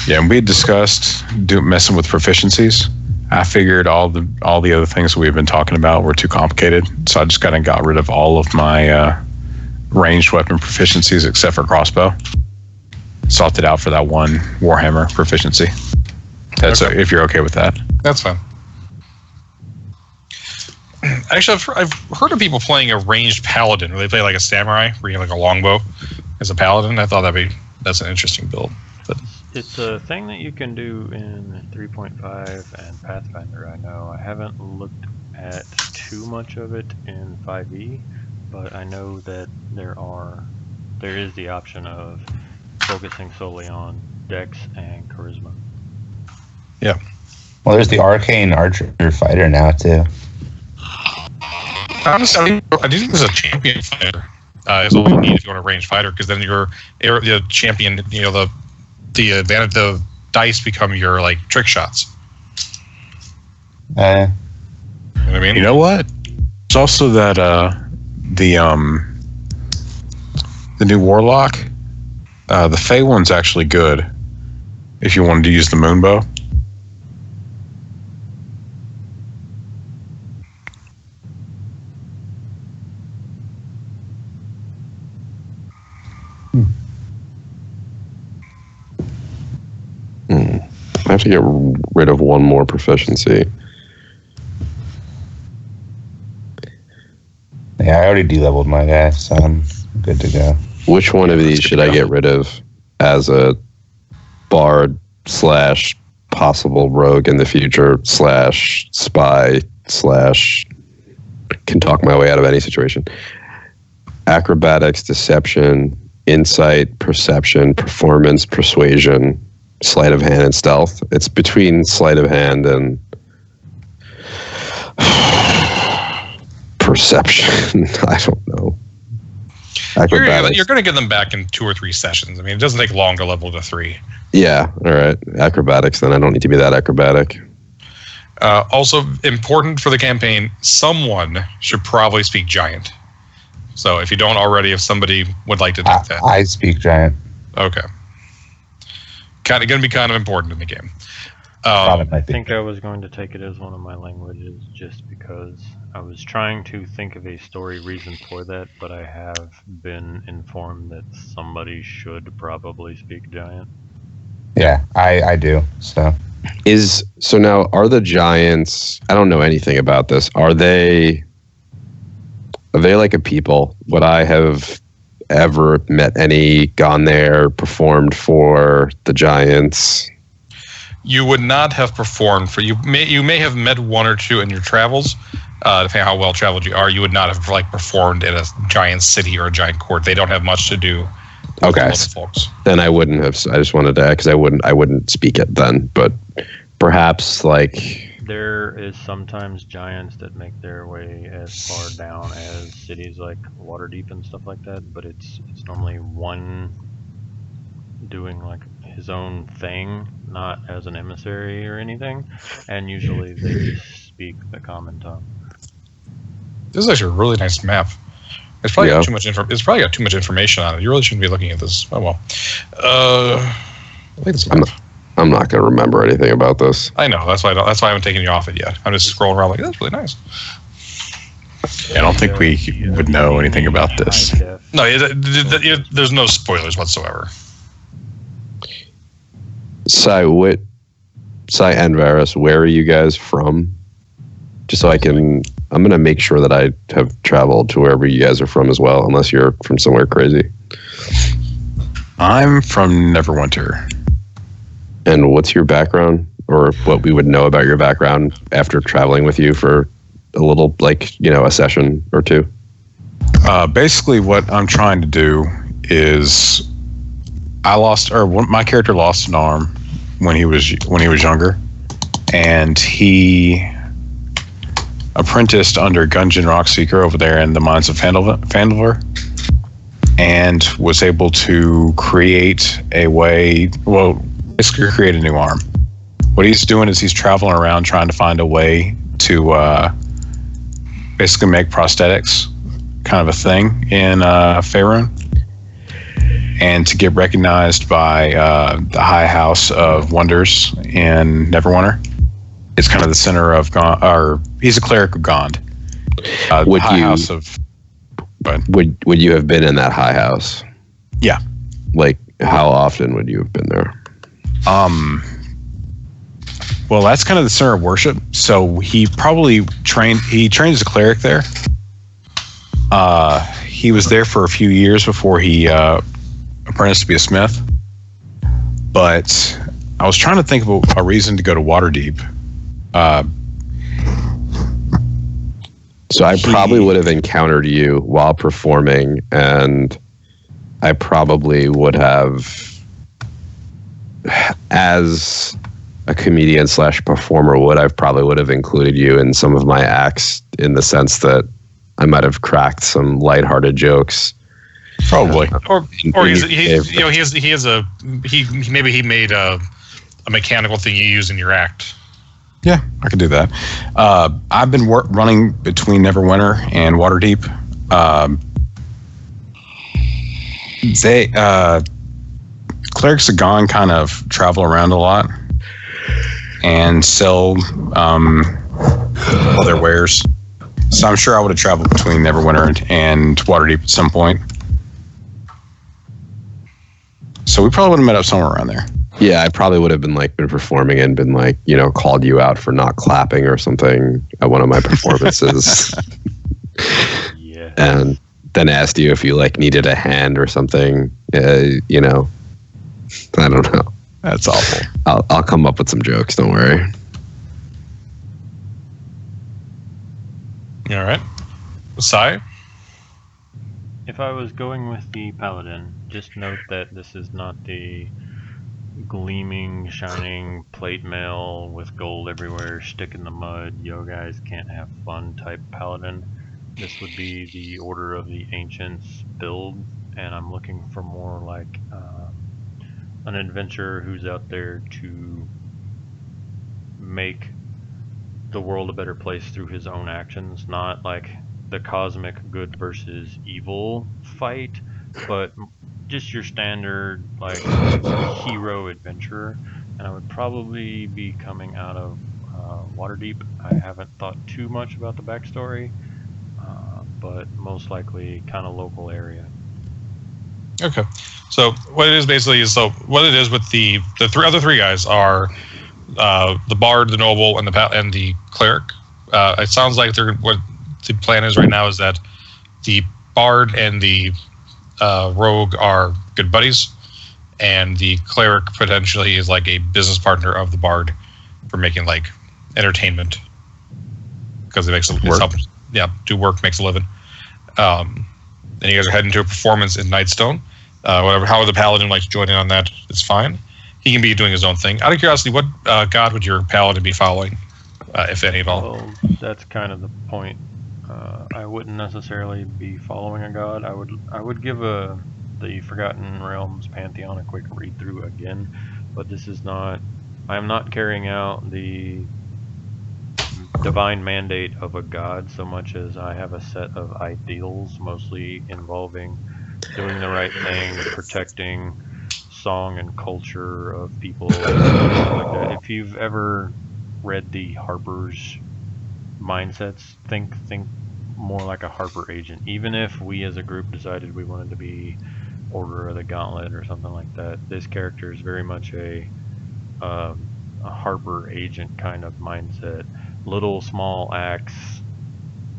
Yeah, and we had discussed messing with proficiencies. I figured all the other things we've been talking about were too complicated, so I just got rid of all of my ranged weapon proficiencies except for crossbow. Swapped it out for that one Warhammer proficiency. That's Okay. if you're okay with that. That's fine. Actually, I've heard of people playing a ranged paladin where they play like a samurai, where you have like a longbow as a paladin. I thought that's an interesting build. But It's a thing that you can do in 3.5 and Pathfinder, I know. I haven't looked at too much of it in 5e, but I know that there is the option of focusing solely on dex and charisma. yeah. Well, there's the arcane archer fighter now, too. Honestly, I do think there's a champion fighter. is all you need if you want a ranged fighter, because then the champion, the advantage, the dice become your like trick shots. You know what I mean? You know what? It's also that the new Warlock, the Fey one's actually good if you wanted to use the Moonbow. I have to get rid of one more proficiency. Yeah, I already de-leveled my guy, so I'm good to go. Which one of these should I get rid of as a bard / possible rogue in the future / spy / can talk my way out of any situation? Acrobatics, deception, insight, perception, performance, persuasion, sleight of hand, and stealth. It's between sleight of hand and perception. I don't know. You're going to get them back in 2 or 3 sessions. I mean, it doesn't take long to level to 3. Yeah, all right. Acrobatics, then I don't need to be that acrobatic. Also important for the campaign, someone should probably speak Giant. So if you don't already, if somebody would like to take that. I speak Giant. Okay. Going to be kind of important in the game. I think I was going to take it as one of my languages just because I was trying to think of a story reason for that, but I have been informed that somebody should probably speak Giant. Yeah, I do. So now are the Giants? I don't know anything about this. Are they like a people? Would I have ever met any, gone there, performed for the Giants? You would not have performed for you may have met 1 or 2 in your travels, depending on how well traveled you are. You would not have performed in a giant city or a giant court. They don't have much to do with okay, local folks. Then I wouldn't have. I just wanted to, because I wouldn't speak it then. But perhaps there is sometimes giants that make their way as far down as cities like Waterdeep and stuff like that, but it's normally one doing like his own thing, not as an emissary or anything, and usually they just speak the common tongue. This is actually a really nice map. It's probably got too much It's probably got too much information on it. You really shouldn't be looking at this. Oh well. I like this map. I'm not going to remember anything about this. I know. That's why I haven't taken you off it yet. I'm just scrolling around like, that's really nice. Yeah, I don't think we would know anything about this. No, there's no spoilers whatsoever. Sai and Varus, where are you guys from? Just so I'm going to make sure that I have traveled to wherever you guys are from as well, unless you're from somewhere crazy. I'm from Neverwinter. And what's your background, or what we would know about your background after traveling with you for a little, a session or 2? Basically, what I'm trying to do is my character lost an arm when he was younger, and he apprenticed under Gungeon Rockseeker over there in the mines of Phandelver, and was able to create a way. Well, basically create a new arm. What he's doing is he's traveling around trying to find a way to basically make prosthetics kind of a thing in Faerun, and to get recognized by the High House of Wonders in Neverwinter. It's kind of the center of Gond, or he's a cleric of Gond. Would you have been in that High House? Yeah. How often would you have been there? Well, that's kind of the center of worship. So he probably trained as a cleric there. He was there for a few years before he apprenticed to be a smith. But I was trying to think of a reason to go to Waterdeep. So I probably would have encountered you while performing, and I probably would have, as a comedian / performer I probably would have included you in some of my acts, in the sense that I might have cracked some lighthearted jokes Probably. Or maybe he made a mechanical thing you use in your act. Yeah, I could do that. I've been running between Neverwinter and Waterdeep. Clerics of Gone kind of travel around a lot and sell all their wares. So I'm sure I would have traveled between Neverwinter and Waterdeep at some point. So we probably would have met up somewhere around there. Yeah, I probably would have been performing and been called you out for not clapping or something at one of my performances. Yeah. And then asked you if you needed a hand or something. I don't know. That's awful. I'll come up with some jokes. Don't worry. All right. Sai? If I was going with the Paladin, just note that this is not the gleaming, shining plate mail with gold everywhere, stick in the mud, yo guys can't have fun type Paladin. This would be the Order of the Ancients build, and I'm looking for more like an adventurer who's out there to make the world a better place through his own actions, not like the cosmic good versus evil fight, but just your standard hero adventurer. And I would probably be coming out of Waterdeep. I haven't thought too much about the backstory, but most likely kind of local area. Okay. So what it is basically is what it is with the other three guys are the bard, the noble, and the cleric. It sounds like what the plan is right now is that the bard and the rogue are good buddies, and the cleric potentially is like a business partner of the bard for making entertainment, because it makes work. Do work, makes a living. And you guys are heading to a performance in Nightstone. However the paladin likes to join in on that, it's fine. He can be doing his own thing. Out of curiosity, what god would your paladin be following, if any at all? Well, that's kind of the point. I wouldn't necessarily be following a god. I would give the Forgotten Realms Pantheon a quick read through again, but this is not. I am not carrying out the divine mandate of a god so much as I have a set of ideals, mostly involving doing the right thing, protecting song and culture of people, like that. If you've ever read the Harper's mindsets, think more like a Harper agent. Even if we as a group decided we wanted to be Order of the Gauntlet or something like that, this character is very much a Harper agent kind of mindset. Little small acts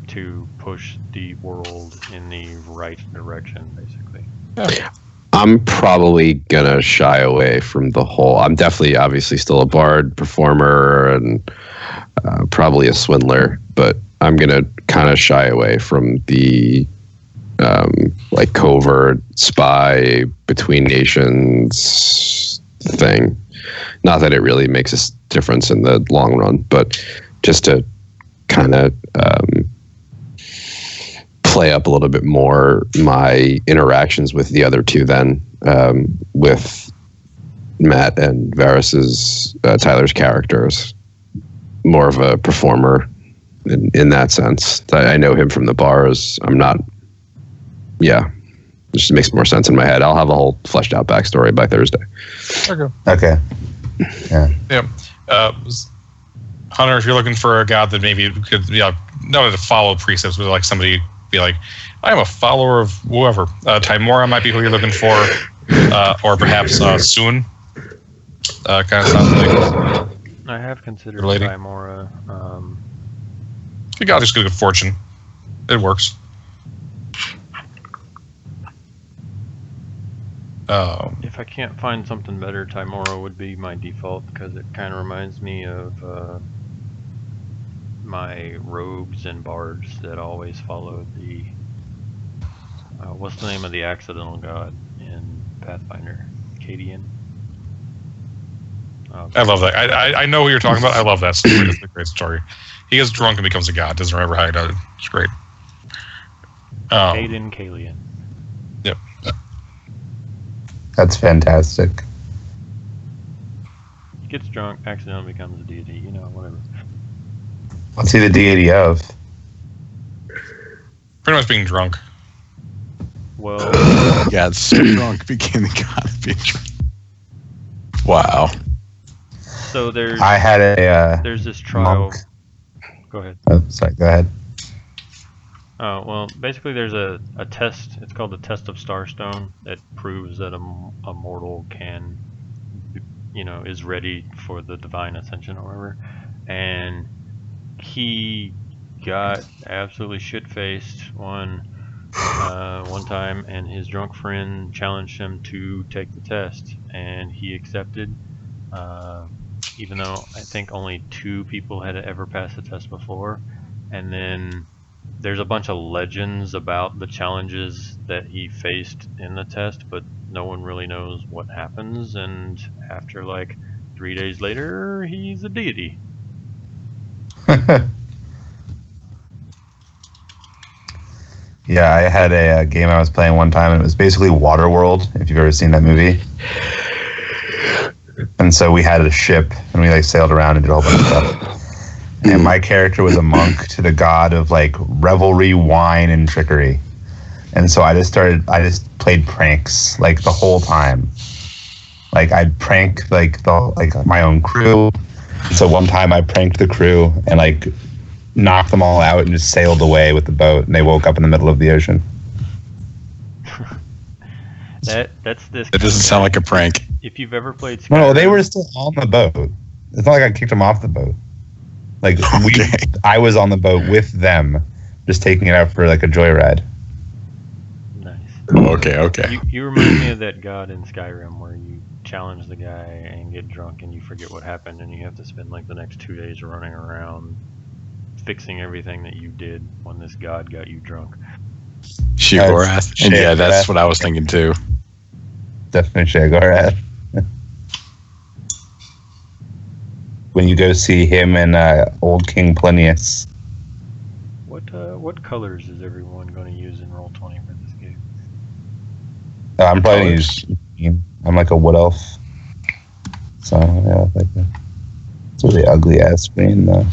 to push the world in the right direction, basically. Yeah. I'm probably gonna shy away from the whole. I'm definitely, obviously, still a bard, performer, and probably a swindler. But I'm gonna kind of shy away from the covert spy between nations thing. Not that it really makes a difference in the long run, but just to kind of play up a little bit more my interactions with the other two then, with Matt and Varys's, Tyler's characters. More of a performer in that sense. I know him from the bars. I'm not, it just makes more sense in my head. I'll have a whole fleshed out backstory by Thursday. Okay. Yeah. Hunter, if you're looking for a god that maybe could, not to follow precepts, but like somebody be like, I am a follower of whoever. Tymora might be who you're looking for, or perhaps Soon. Kind of sounds like. I have considered relating. Tymora. You got just good fortune. It works. If I can't find something better, Tymora would be my default, because it kind of reminds me of my rogues and bards that always followed the what's the name of the accidental god in Pathfinder? Cadian. I love that. I know who you're talking about. I love that story. It's a great story. He gets drunk and becomes a god. Doesn't remember how he does it. It's great. Aiden Kalian. Yep. That's fantastic. He gets drunk, accidentally becomes a deity. You know, whatever. What's he the deity of? Pretty much being drunk. Well, Got so drunk, became the god of being drunk. Wow. so there's I had a there's this trial. monk. Go ahead. Oh, sorry, go ahead. Oh, well, basically there's a test. It's called the Test of Starstone that proves that a mortal can, is ready for the divine ascension or whatever. And he got absolutely shit-faced one time, and his drunk friend challenged him to take the test, and he accepted, even though I think only 2 people had ever passed the test before. And then there's a bunch of legends about the challenges that he faced in the test, but no one really knows what happens. And after like 3 days later, he's a deity. Yeah, I had a game I was playing one time, and it was basically Waterworld, if you've ever seen that movie. And so we had a ship, and we like sailed around and did a whole bunch of stuff. And my character was a monk to the god of like revelry, wine, and trickery. And so I just played pranks like the whole time. Like I'd prank like my own crew. And so one time I pranked the crew and like knocked them all out and just sailed away with the boat, and they woke up in the middle of the ocean. That's this. That doesn't sound like a prank. If you've ever played Skyrim, No, they were still on the boat. It's not like I kicked them off the boat. Like I was on the boat with them, just taking it out for like a joyride. Nice. Okay. You remind me of that god in Skyrim where you challenge the guy and get drunk and you forget what happened, and you have to spend like the next 2 days running around fixing everything that you did when this god got you drunk. Sheogorath. And yeah, that's what I was thinking too. Definitely Sheogorath. When you go see him and old King Plinius. What colors is everyone going to use in Roll20 for this game? I'm probably I'm like a wood elf. So yeah, it's a really ugly ass screen though.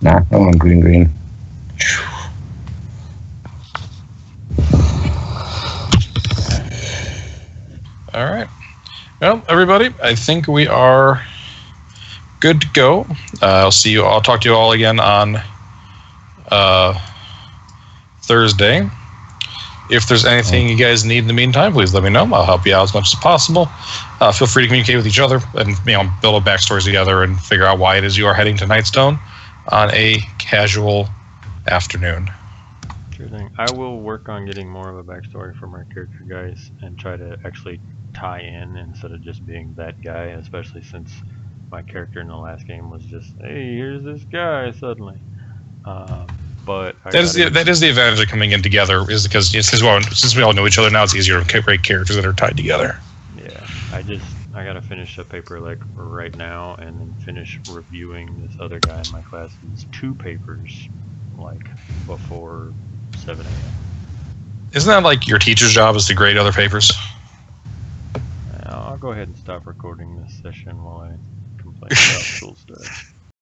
Nah, I want green. All right. Well, everybody, I think we are good to go. I'll talk to you all again on Thursday. If there's anything you guys need in the meantime, please let me know. I'll help you out as much as possible. Feel free to communicate with each other and build a backstories together and figure out why it is you are heading to Nightstone on a casual afternoon. Sure thing. I will work on getting more of a backstory for my character guys and try to actually tie in instead of just being that guy, especially since my character in the last game was just, hey, here's this guy suddenly. But that is the advantage of coming in together, is because since we all know each other now, it's easier to create characters that are tied together. Yeah, I gotta finish a paper like right now, and then finish reviewing this other guy in my class's 2 papers like before 7 a.m. Isn't that like your teacher's job, is to grade other papers? I'll go ahead and stop recording this session while I complain about school stuff.